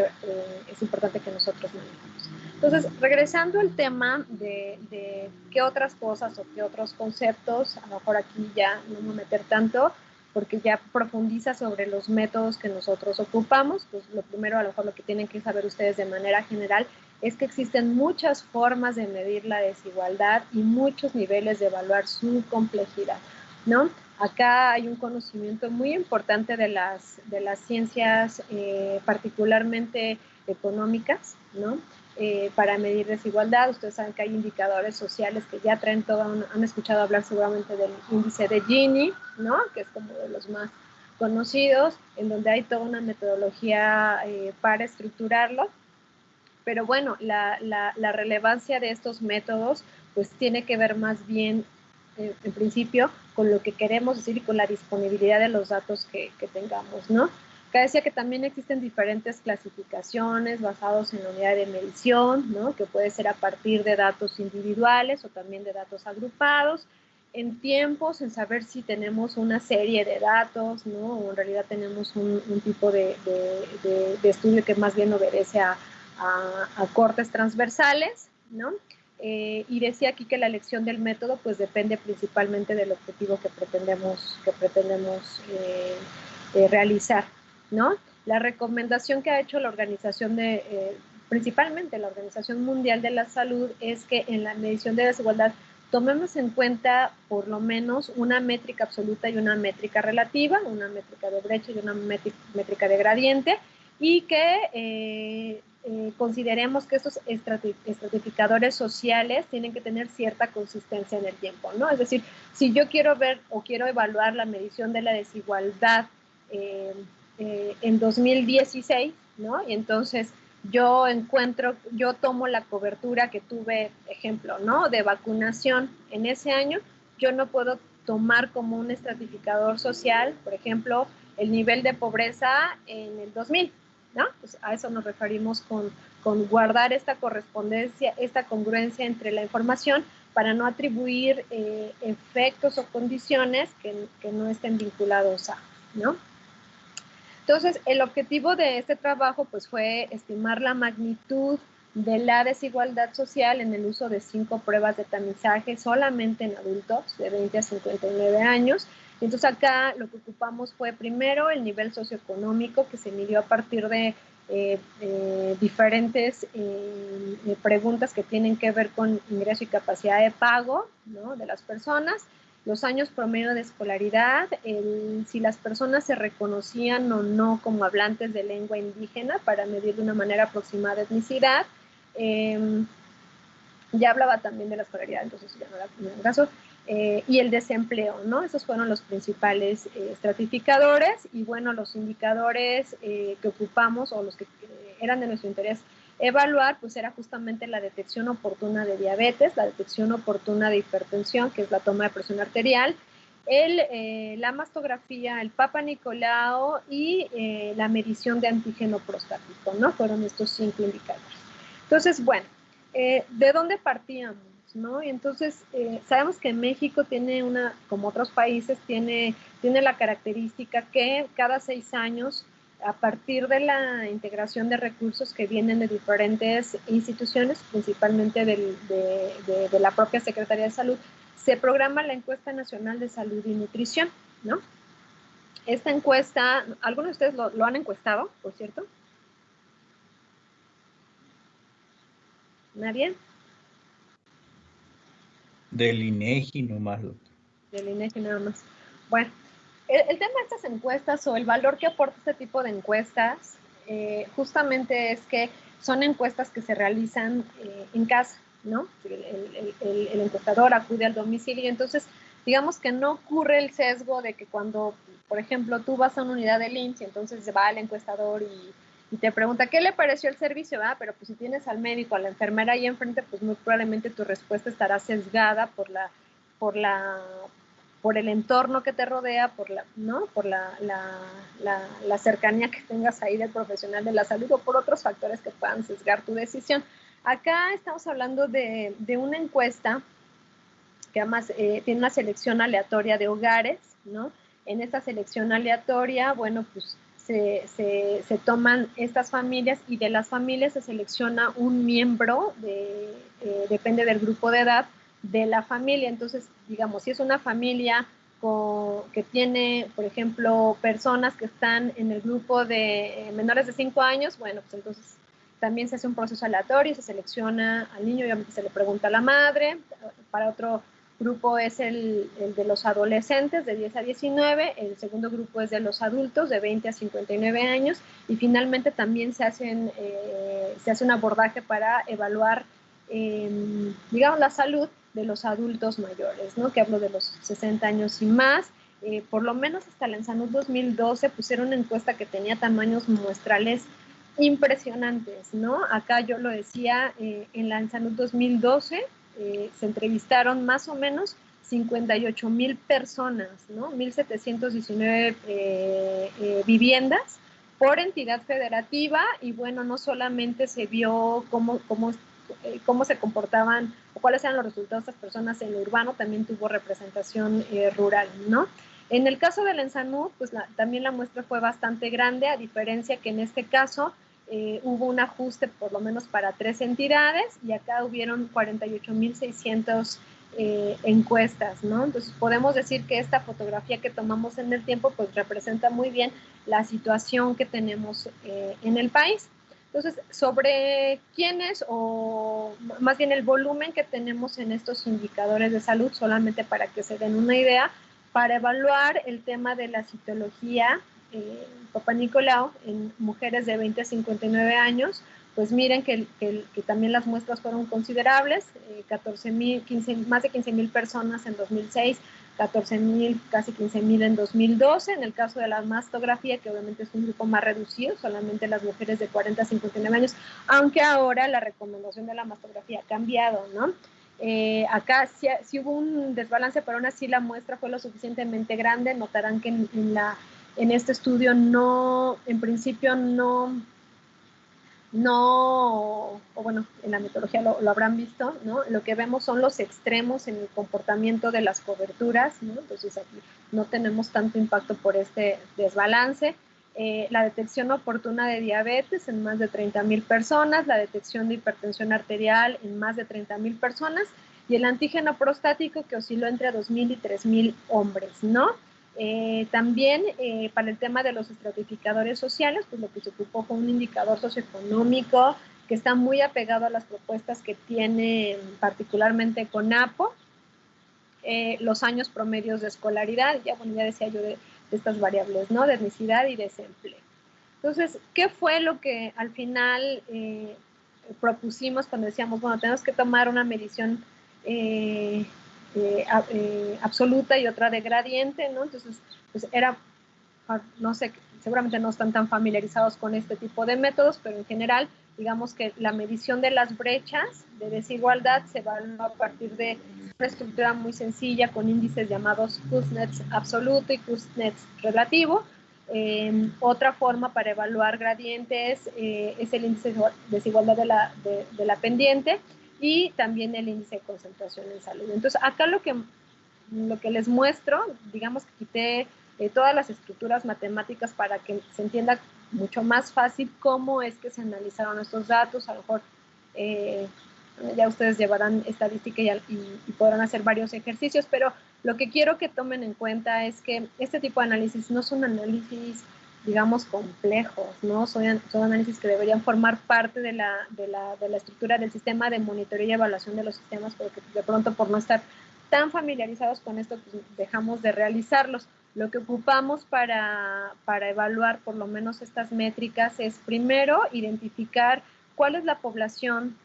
es importante que nosotros manejemos. Entonces, regresando al tema de qué otras cosas o qué otros conceptos, a lo mejor aquí ya no me voy a meter tanto, porque ya profundiza sobre los métodos que nosotros ocupamos. Pues lo primero, a lo mejor lo que tienen que saber ustedes de manera general, es que existen muchas formas de medir la desigualdad y muchos niveles de evaluar su complejidad, ¿no? Acá hay un conocimiento muy importante de las ciencias, particularmente económicas, ¿no? Para medir desigualdad. Ustedes saben que hay indicadores sociales que ya traen han escuchado hablar seguramente del índice de Gini, ¿no? Que es como de los más conocidos, en donde hay toda una metodología para estructurarlo. Pero bueno, la relevancia de estos métodos pues tiene que ver más bien, en principio, con lo que queremos decir y con la disponibilidad de los datos que tengamos, ¿no? Acá decía que también existen diferentes clasificaciones basados en la unidad de medición, ¿no? Que puede ser a partir de datos individuales o también de datos agrupados, en tiempos, en saber si tenemos una serie de datos, ¿no? O en realidad tenemos un tipo de estudio que más bien obedece a cortes transversales, ¿no? Y decía aquí que la elección del método pues depende principalmente del objetivo que pretendemos realizar, ¿no? La recomendación que ha hecho la organización principalmente la Organización Mundial de la Salud, es que en la medición de desigualdad tomemos en cuenta por lo menos una métrica absoluta y una métrica relativa, una métrica de brecha y una métrica de gradiente, y que consideremos que estos estratificadores sociales tienen que tener cierta consistencia en el tiempo, ¿no? Es decir, si yo quiero ver o quiero evaluar la medición de la desigualdad en 2016, ¿no? Y entonces yo tomo la cobertura que tuve, ejemplo, ¿no? De vacunación en ese año, yo no puedo tomar como un estratificador social, por ejemplo, el nivel de pobreza en el 2000, ¿no? Pues a eso nos referimos con guardar esta correspondencia, esta congruencia entre la información para no atribuir efectos o condiciones que no estén vinculados a, ¿no? Entonces, el objetivo de este trabajo pues fue estimar la magnitud de la desigualdad social en el uso de 5 pruebas de tamizaje solamente en adultos de 20 a 59 años. Entonces acá lo que ocupamos fue primero el nivel socioeconómico, que se midió a partir de diferentes preguntas que tienen que ver con ingreso y capacidad de pago, ¿no?, de las personas, los años promedio de escolaridad, si las personas se reconocían o no como hablantes de lengua indígena para medir de una manera aproximada etnicidad. Ya hablaba también de la escolaridad, entonces ya no era el caso. Y el desempleo, ¿no? Esos fueron los principales estratificadores, y bueno, los indicadores que ocupamos o los que eran de nuestro interés evaluar, pues era justamente la detección oportuna de diabetes, la detección oportuna de hipertensión, que es la toma de presión arterial, la mastografía, el Papa Nicolau y la medición de antígeno prostático, ¿no? Fueron estos 5 indicadores. Entonces, bueno, ¿de dónde partíamos, no? Y entonces, sabemos que México tiene como otros países, tiene la característica que cada 6 años, a partir de la integración de recursos que vienen de diferentes instituciones, principalmente de la propia Secretaría de Salud, se programa la Encuesta Nacional de Salud y Nutrición, ¿no? Esta encuesta, ¿algunos de ustedes lo han encuestado, por cierto? ¿Nadie? Del INEGI nomás, doctor. Del INEGI nada más. Bueno, el tema de estas encuestas o el valor que aporta este tipo de encuestas justamente es que son encuestas que se realizan en casa, ¿no? El encuestador acude al domicilio, entonces digamos que no ocurre el sesgo de que cuando, por ejemplo, tú vas a una unidad del IMSS y entonces va el encuestador y te pregunta, ¿qué le pareció el servicio? Pero pues si tienes al médico, a la enfermera ahí enfrente, pues muy probablemente tu respuesta estará sesgada por el entorno que te rodea, por la cercanía que tengas ahí del profesional de la salud o por otros factores que puedan sesgar tu decisión. Acá estamos hablando de una encuesta que además tiene una selección aleatoria de hogares, ¿no? En esta selección aleatoria, bueno, pues se toman estas familias y de las familias se selecciona un miembro, depende del grupo de edad, de la familia. Entonces, digamos, si es una familia que tiene, por ejemplo, personas que están en el grupo de menores de 5 años, bueno, pues entonces también se hace un proceso aleatorio, se selecciona al niño, obviamente se le pregunta a la madre. Para otro grupo es el de los adolescentes de 10 a 19, el segundo grupo es de los adultos de 20 a 59 años, y finalmente también se hace un abordaje para evaluar, digamos, la salud de los adultos mayores, ¿no? Que hablo de los 60 años y más. Por lo menos hasta la ENSANUD 2012 pusieron una encuesta que tenía tamaños muestrales impresionantes, ¿no? Acá yo lo decía, en la ENSANUD 2012 se entrevistaron más o menos 58,000 personas, ¿no? 1,719 viviendas por entidad federativa, y bueno, no solamente se vio cómo se comportaban o cuáles eran los resultados de estas personas en lo urbano, también tuvo representación rural, ¿no? En el caso de la ENSANUD, pues también la muestra fue bastante grande, a diferencia que en este caso hubo un ajuste por lo menos para 3 entidades, y acá hubieron 48,600 encuestas, ¿no? Entonces podemos decir que esta fotografía que tomamos en el tiempo pues representa muy bien la situación que tenemos en el país. Entonces, sobre quiénes, o más bien el volumen que tenemos en estos indicadores de salud, solamente para que se den una idea, para evaluar el tema de la citología Papa Nicolau en mujeres de 20 a 59 años, pues miren que también las muestras fueron considerables, más de 15,000 personas en 2006, 14,000, casi 15,000 en 2012. En el caso de la mastografía, que obviamente es un grupo más reducido, solamente las mujeres de 40 a 59 años, aunque ahora la recomendación de la mastografía ha cambiado, ¿no? Acá sí hubo un desbalance, pero aún así la muestra fue lo suficientemente grande. Notarán que en este estudio en principio o bueno, en la metodología lo habrán visto, ¿no? Lo que vemos son los extremos en el comportamiento de las coberturas, ¿no? Entonces aquí no tenemos tanto impacto por este desbalance. la detección oportuna de diabetes en más de 30,000 personas, la detección de hipertensión arterial en más de 30,000 personas, y el antígeno prostático que osciló entre 2,000 y 3,000 hombres, ¿no? También para el tema de los estratificadores sociales, pues lo que se ocupó fue un indicador socioeconómico que está muy apegado a las propuestas que tiene particularmente CONAPO, los años promedios de escolaridad, ya, bueno, ya decía yo de estas variables, ¿no? De etnicidad y desempleo. Entonces, ¿qué fue lo que al final propusimos cuando decíamos, bueno, tenemos que tomar una medición absoluta y otra de gradiente, ¿no? Entonces, pues era, no sé, seguramente no están tan familiarizados con este tipo de métodos, pero en general, digamos que la medición de las brechas de desigualdad se evalúa a partir de una estructura muy sencilla con índices llamados Kuznets absoluto y Kuznets relativo. Otra forma para evaluar gradientes es el índice de desigualdad de la pendiente y también el índice de concentración en salud. Entonces, acá lo que les muestro, digamos que quité todas las estructuras matemáticas para que se entienda mucho más fácil cómo es que se analizaron estos datos. A lo mejor ya ustedes llevarán estadística y podrán hacer varios ejercicios, pero lo que quiero que tomen en cuenta es que este tipo de análisis no son análisis, digamos, complejos, ¿no? Son análisis que deberían formar parte de la estructura del sistema de monitoreo y evaluación de los sistemas, porque de pronto por no estar tan familiarizados con esto, pues dejamos de realizarlos. Lo que ocupamos para evaluar por lo menos estas métricas es primero identificar cuál es la población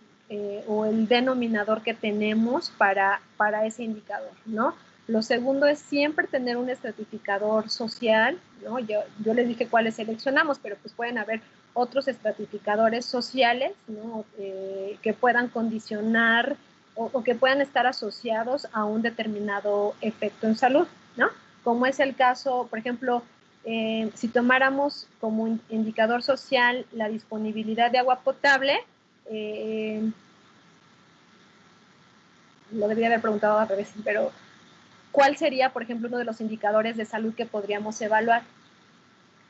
o el denominador que tenemos para ese indicador, ¿no? Lo segundo es siempre tener un estratificador social, ¿no? Yo les dije cuáles seleccionamos, pero pues pueden haber otros estratificadores sociales, ¿no? Que puedan condicionar o que puedan estar asociados a un determinado efecto en salud, ¿no? Como es el caso, por ejemplo, si tomáramos como indicador social la disponibilidad de agua potable, lo debería haber preguntado al revés, pero ¿cuál sería, por ejemplo, uno de los indicadores de salud que podríamos evaluar?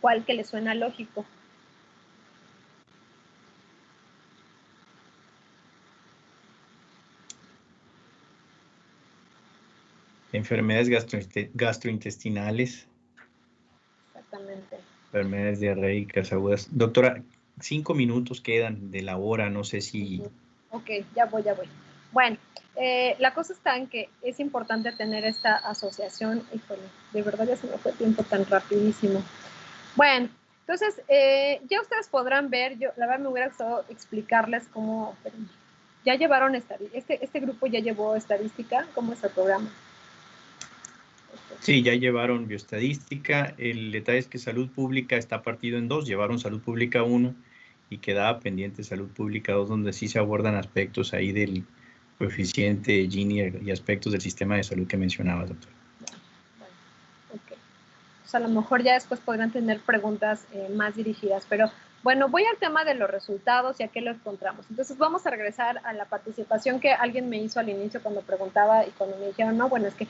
¿Cuál que le suena lógico? Enfermedades gastrointestinales. Exactamente. Enfermedades diarreicas agudas. Doctora, 5 minutos quedan de la hora, no sé si... Ok, ya voy. Bueno, la cosa está en que es importante tener esta asociación. Híjole, de verdad ya se me fue el tiempo tan rapidísimo. Bueno, entonces, ya ustedes podrán ver, la verdad me hubiera gustado explicarles cómo... Ya llevaron este grupo ya llevó estadística, ¿cómo es el programa? Sí, ya llevaron bioestadística. El detalle es que salud pública está partido en dos. Llevaron salud pública 1 y quedaba pendiente salud pública 2, donde sí se abordan aspectos ahí del coeficiente Gini y aspectos del sistema de salud que mencionabas, doctor. Bueno, ok. Pues a lo mejor ya después podrán tener preguntas más dirigidas, pero bueno, voy al tema de los resultados y a qué lo encontramos. Entonces vamos a regresar a la participación que alguien me hizo al inicio cuando preguntaba y cuando me dijeron, no, bueno, es que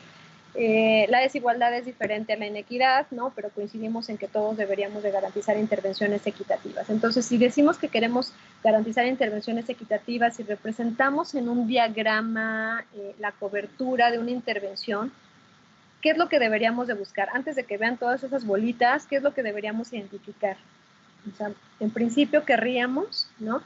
la desigualdad es diferente a la inequidad, ¿no? Pero coincidimos en que todos deberíamos de garantizar intervenciones equitativas. Entonces, si decimos que queremos garantizar intervenciones equitativas y representamos en un diagrama la cobertura de una intervención, ¿qué es lo que deberíamos de buscar? Antes de que vean todas esas bolitas, ¿qué es lo que deberíamos identificar? O sea, en principio querríamos, ¿no?,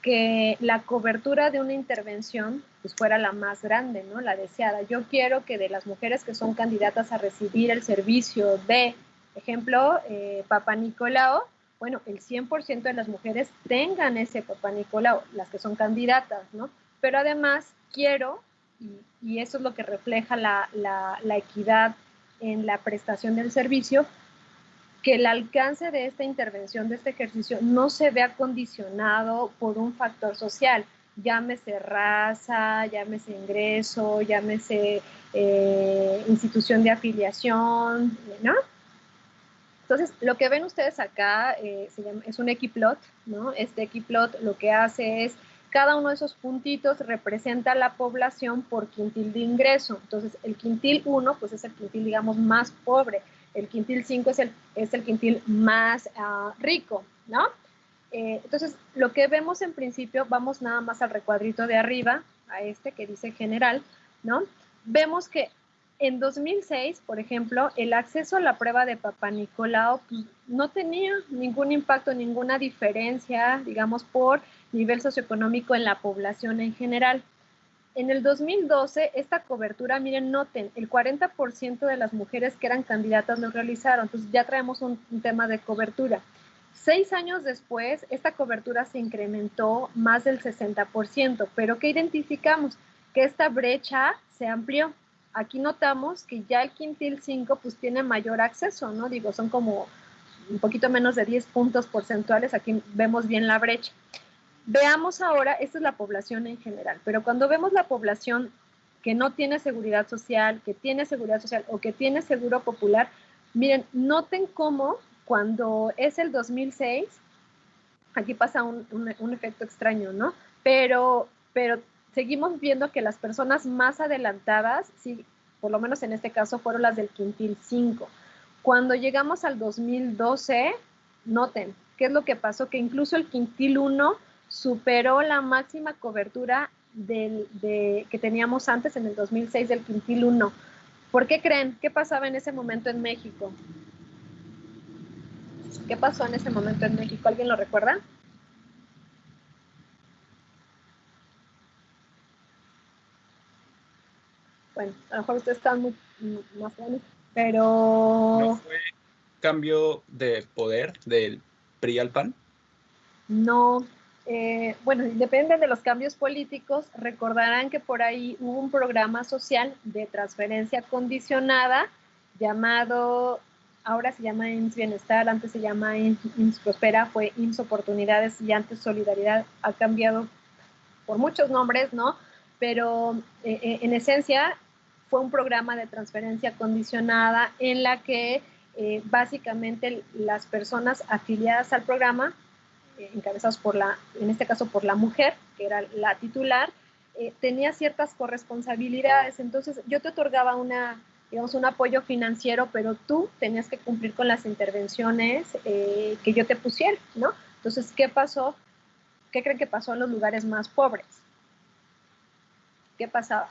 que la cobertura de una intervención pues fuera la más grande, ¿no?, la deseada. Yo quiero que de las mujeres que son candidatas a recibir el servicio de, ejemplo, Papá Nicolau, bueno, el 100% de las mujeres tengan ese Papá Nicolau, las que son candidatas, ¿no? Pero además quiero, y eso es lo que refleja la equidad en la prestación del servicio, que el alcance de esta intervención, de este ejercicio, no se vea condicionado por un factor social, llámese raza, llámese ingreso, llámese institución de afiliación, ¿no? Entonces, lo que ven ustedes acá es un equiplot, ¿no? Este equiplot lo que hace es, cada uno de esos puntitos representa la población por quintil de ingreso. Entonces, el quintil 1, pues es el quintil, digamos, más pobre. el quintil 5 es el quintil más rico, ¿no? Entonces, lo que vemos en principio, vamos nada más al recuadrito de arriba, a este que dice general, ¿no? Vemos que en 2006, por ejemplo, el acceso a la prueba de Papá Nicolau pues, no tenía ningún impacto, ninguna diferencia, digamos, por nivel socioeconómico en la población en general. En el 2012, esta cobertura, miren, noten, el 40% de las mujeres que eran candidatas lo realizaron, entonces ya traemos un tema de cobertura. 6 años después, esta cobertura se incrementó más del 60%, pero ¿qué identificamos? Que esta brecha se amplió. Aquí notamos que ya el quintil 5 pues tiene mayor acceso, ¿no? Digo, son como un poquito menos de 10 puntos porcentuales, aquí vemos bien la brecha. Veamos ahora, esta es la población en general, pero cuando vemos la población que no tiene seguridad social, que tiene seguridad social o que tiene seguro popular, miren, noten cómo cuando es el 2006, aquí pasa un efecto extraño, ¿no? Pero seguimos viendo que las personas más adelantadas, sí, por lo menos en este caso, fueron las del quintil 5. Cuando llegamos al 2012, noten, ¿qué es lo que pasó? Que incluso el quintil 1 superó la máxima cobertura que teníamos antes en el 2006 del quintil 1. ¿Por qué creen? ¿Qué pasaba en ese momento en México? ¿Qué pasó en ese momento en México? ¿Alguien lo recuerda? Bueno, a lo mejor ustedes están más grandes, pero... ¿No fue cambio de poder del PRI al PAN? No, bueno, depende de los cambios políticos. Recordarán que por ahí hubo un programa social de transferencia condicionada llamado, ahora se llama IMSS Bienestar, antes se llama IMSS Prospera, fue IMSS Oportunidades y antes Solidaridad, ha cambiado por muchos nombres, ¿no? Pero en esencia fue un programa de transferencia condicionada en la que básicamente las personas afiliadas al programa, encabezados por en este caso por la mujer, que era la titular, tenía ciertas corresponsabilidades. Entonces yo te otorgaba digamos, un apoyo financiero, pero tú tenías que cumplir con las intervenciones que yo te pusiera, ¿no? Entonces, ¿qué pasó? ¿Qué creen que pasó en los lugares más pobres? ¿Qué pasaba?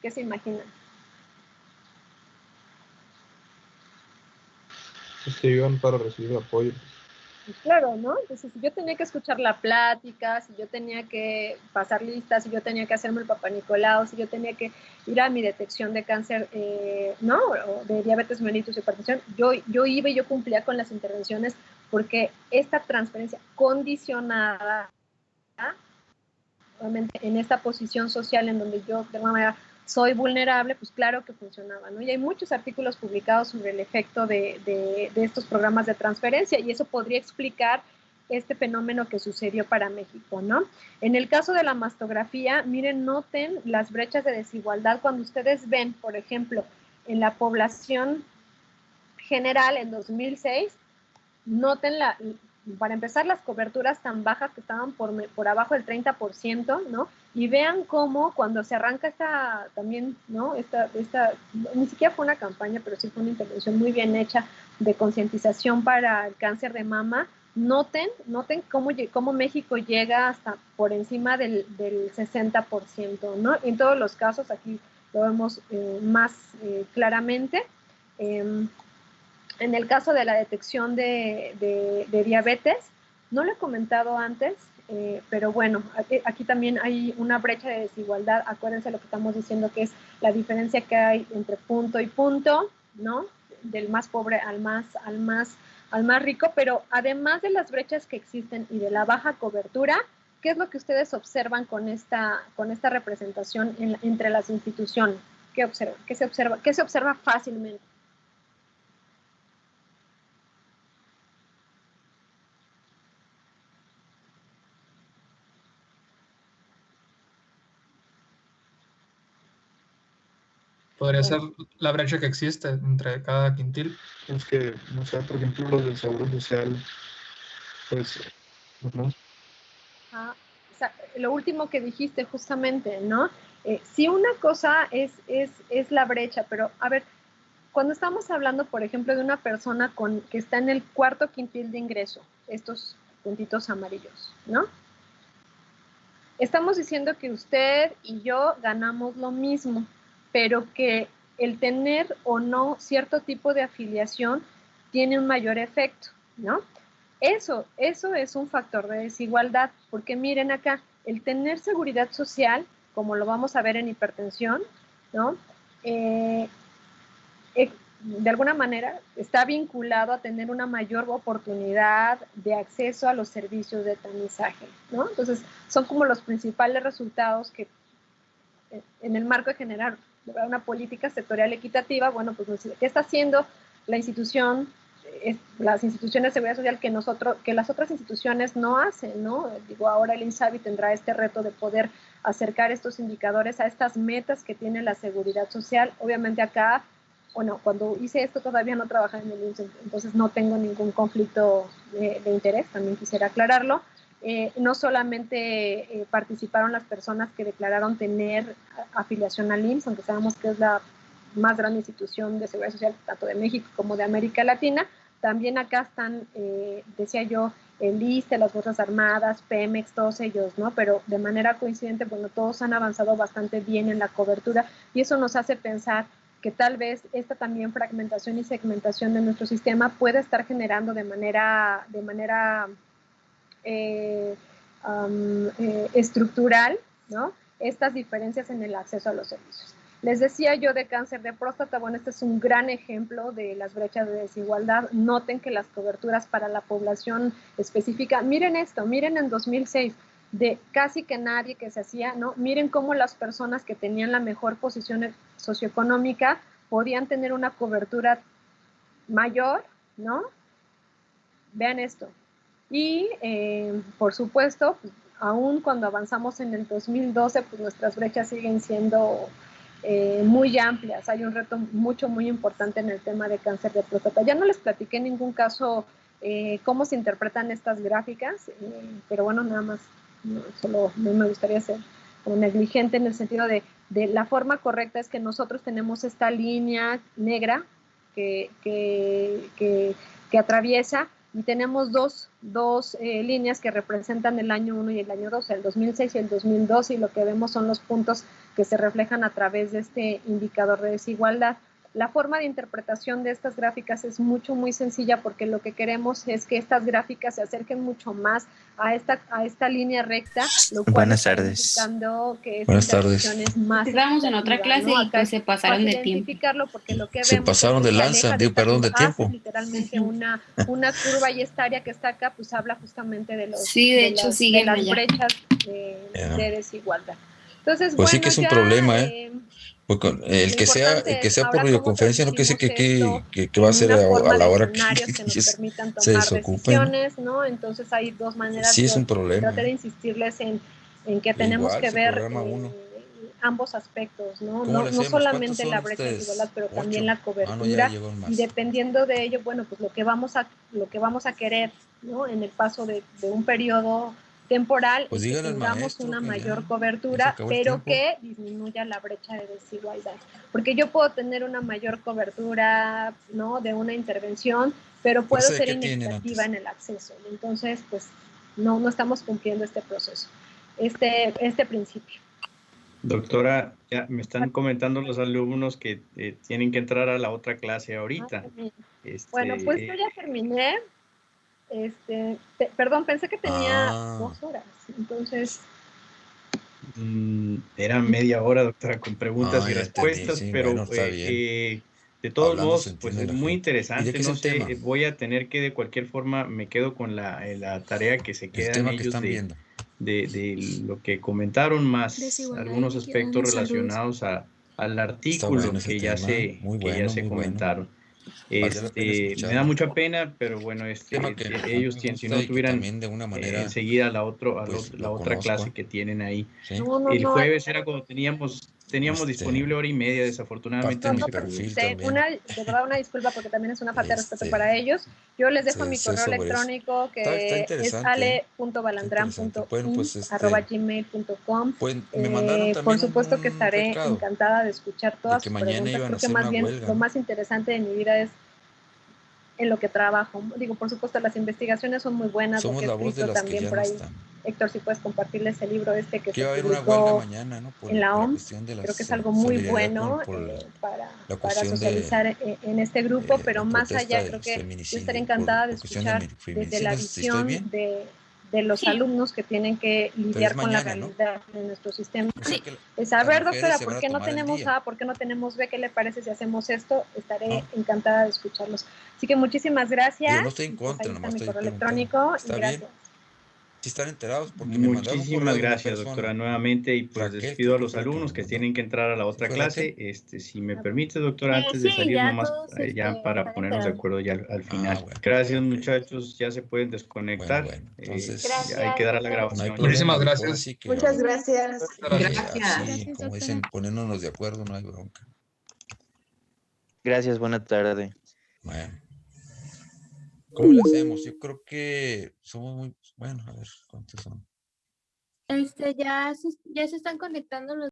¿Qué se imaginan? Pues que iban para recibir apoyo. Claro, ¿no? Entonces, si yo tenía que escuchar la plática, si yo tenía que pasar listas, si yo tenía que hacerme el Papá Nicolau, si yo tenía que ir a mi detección de cáncer, ¿no? O de diabetes mellitus y hipertensión, yo iba y yo cumplía con las intervenciones porque esta transferencia condicionada, obviamente en esta posición social en donde yo de alguna manera soy vulnerable, pues claro que funcionaba, ¿no? Y hay muchos artículos publicados sobre el efecto de estos programas de transferencia y eso podría explicar este fenómeno que sucedió para México, ¿no? En el caso de la mastografía, miren, noten las brechas de desigualdad cuando ustedes ven, por ejemplo, en la población general en 2006, noten para empezar, las coberturas tan bajas que estaban por abajo del 30%, ¿no? Y vean cómo cuando se arranca también, ¿no? Ni siquiera fue una campaña, pero sí fue una intervención muy bien hecha de concientización para el cáncer de mama. Noten cómo México llega hasta por encima del 60%, ¿no? En todos los casos, aquí lo vemos más claramente. En el caso de la detección de diabetes, no lo he comentado antes, pero bueno, aquí también hay una brecha de desigualdad. Acuérdense lo que estamos diciendo, que es la diferencia que hay entre punto y punto, ¿no? Del más pobre al más rico, pero además de las brechas que existen y de la baja cobertura, ¿qué es lo que ustedes observan con esta representación entre las instituciones? ¿Qué observan? ¿Qué se observa fácilmente? Podría ser la brecha que existe entre cada quintil. Es que, no sé, por ejemplo, los del Seguro Social, pues, ¿no? O sea, lo último que dijiste justamente, ¿no? Sí, una cosa es la brecha, pero a ver, cuando estamos hablando, por ejemplo, de una persona que está en el cuarto quintil de ingreso, estos puntitos amarillos, ¿no? Estamos diciendo que usted y yo ganamos lo mismo, pero que el tener o no cierto tipo de afiliación tiene un mayor efecto, ¿no? Eso es un factor de desigualdad, porque miren acá, el tener seguridad social, como lo vamos a ver en hipertensión, ¿no? De alguna manera está vinculado a tener una mayor oportunidad de acceso a los servicios de tamizaje, ¿no? Entonces, son como los principales resultados que en el marco de generar una política sectorial equitativa, bueno, pues, ¿qué está haciendo la institución, las instituciones de seguridad social que las otras instituciones no hacen, ¿no? Digo, ahora el INSABI tendrá este reto de poder acercar estos indicadores a estas metas que tiene la seguridad social. Obviamente acá, bueno, cuando hice esto todavía no trabajaba en el IMSS, entonces no tengo ningún conflicto de interés, también quisiera aclararlo. No solamente participaron las personas que declararon tener afiliación al IMSS, aunque sabemos que es la más grande institución de seguridad social tanto de México como de América Latina, también acá están, decía yo, el ISSSTE, las Fuerzas Armadas, Pemex, todos ellos, ¿no? Pero de manera coincidente, bueno, todos han avanzado bastante bien en la cobertura y eso nos hace pensar que tal vez esta también fragmentación y segmentación de nuestro sistema puede estar generando de manera estructural, ¿no? Estas diferencias en el acceso a los servicios. Les decía yo de cáncer de próstata, bueno, este es un gran ejemplo de las brechas de desigualdad. Noten que las coberturas para la población específica, miren esto, miren en 2006, de casi que nadie que se hacía, ¿no? Miren cómo las personas que tenían la mejor posición socioeconómica podían tener una cobertura mayor, ¿no? Vean esto. Y, por supuesto, pues, aún cuando avanzamos en el 2012, pues nuestras brechas siguen siendo muy amplias. Hay un reto muy importante en el tema de cáncer de próstata. Ya no les platiqué en ningún caso cómo se interpretan estas gráficas, pero bueno, nada más, solo no me gustaría ser como negligente en el sentido de la forma correcta es que nosotros tenemos esta línea negra que atraviesa y tenemos dos líneas que representan el año 1 y el año 2, el 2006 y el 2012, y lo que vemos son los puntos que se reflejan a través de este indicador de desigualdad. La forma de interpretación de estas gráficas es muy sencilla porque lo que queremos es que estas gráficas se acerquen mucho más a esta línea recta, lo cual Buenas está tardes. indicando que Buenas esta tardes. interacción es más Estábamos en otra clase, ¿no? y Acá pues se pasaron de tiempo. identificarlo porque lo que Se vemos pasaron es que de se lanza, aleja digo, esta perdón, de curva, tiempo. hace literalmente una curva, y esta área que está acá pues habla justamente de los Sí, de hecho, siguen las allá. brechas de desigualdad. Entonces, Pues bueno, sí que es un ya, problema, ¿eh? Porque el lo que sea importante es por ahora cómo videoconferencia no quiere decir traducimos que va a en ser una a forma la de hora que escenarios que nos ellos permitan se tomar desocupen. decisiones, ¿no? Entonces hay dos maneras. Sí es un Yo problema. traté de insistirles en que tenemos Igual, que si ver programa uno. ambos aspectos, ¿no? ¿Cómo le No hacemos? ¿Cuántos solamente son la brecha de ustedes? desigualdad, pero también 8. la Ah, cobertura, no, ya llegó y más. dependiendo de ello, bueno, pues lo que vamos a querer, ¿no? En el paso de un periodo temporal, Pues es que díganle al tengamos maestro una que mayor ya se cobertura, acabó el pero tiempo. que disminuya la brecha de desigualdad. Porque yo puedo tener una mayor cobertura, ¿no? De una intervención, pero puedo ¿Fuerza de ser qué tienen inequitativa antes? en el acceso. Entonces, pues, no estamos cumpliendo este proceso, este principio. Doctora, ya me están comentando los alumnos que tienen que entrar a la otra clase ahorita. Bueno, pues yo ya terminé. Perdón, pensé que tenía 2 horas. Entonces, era media hora, doctora, con preguntas y Ya entendí, respuestas, sí, pero bueno, está bien. de todos Hablando se modos, pues entiende es la muy gente. ¿Y de interesante. qué es No el tema? sé, voy a tener que de cualquier forma, me quedo con la tarea que se El quedan tema que ellos están viendo. de lo que comentaron, más Desigualdad y algunos equidad en aspectos salud. relacionados al Está artículo bueno ese que ya tema, muy bueno, muy bueno. comentaron. Valdría la pena Me da escucharlo. mucha pena, pero bueno, Tema que ellos me si gusta no y que tuvieran también de una manera enseguida la pues otra lo clase conozco, que tienen ahí. ¿sí? no, El jueves era cuando teníamos teníamos disponible hora y media, desafortunadamente no parte de se mi pudo. perfil De también. verdad una disculpa porque también es una falta de respeto Este, para ellos. Yo les dejo sé- mi sé correo sobre eso. electrónico Está que es interesante, ¿eh? Está interesante. Bueno, pues ale.balandram.info@gmail.com. pues me mandaron Por también supuesto que un estaré recado encantada de escuchar de todas que sus mañana preguntas. iban a Creo que hacer más una bien huelga, lo ¿no? más interesante de mi vida es en lo que trabajo. Digo, por supuesto, las investigaciones son muy buenas, lo Somos que he la voz de escrito las que también ya por no ahí. están. Héctor, si puedes compartirles el libro que Que se va a haber una huelga publicó mañana, ¿no? en la Por la OMS. cuestión de la Creo que es algo muy solidaridad bueno por para la cuestión socializar en este grupo, pero la más protesta allá, de creo los que yo estaré feminicidios, encantada de por cuestión de escuchar desde la feminicidios, si estoy visión bien, de los Sí. alumnos que tienen que pero es lidiar con la mañana, ¿no? realidad de nuestro sistema. O sea que A las ver, mujeres doctora, se ¿por van a qué no tomar el tenemos día, A? ¿Por qué no tenemos B? ¿Qué le parece si hacemos esto? Estaré ¿no? encantada de escucharlos. Así que muchísimas gracias. Digo, no estoy en Y pues contra, ahí está nomás mi estoy correo preguntando. electrónico y ¿Está gracias. bien? Si están enterados, porque me mandaron un correo Muchísimas de una gracias, doctora, persona, nuevamente, y pues Raquel, despido creo a que los fue la que me alumnos lo que mandó. tienen que entrar a la ¿Sí otra fue clase. Raquel? Si me permite, doctora, antes de Sí, salir ya nomás todos ya para están ponernos de enterados. acuerdo ya al Ah, final. bueno, Gracias, ok. muchachos, ya se pueden Bueno, desconectar. bueno. Entonces, Ya hay que dar a la no hay grabación. problema. Muchísimas Después gracias. así que Muchas gracias. Gracias. así, Gracias, como doctora. dicen, ponernos de acuerdo, no hay bronca. Gracias, buena tarde. Bueno, ¿cómo le hacemos? Yo creo que somos muy, bueno, a ver, ¿cuántos son? Ya se están conectando los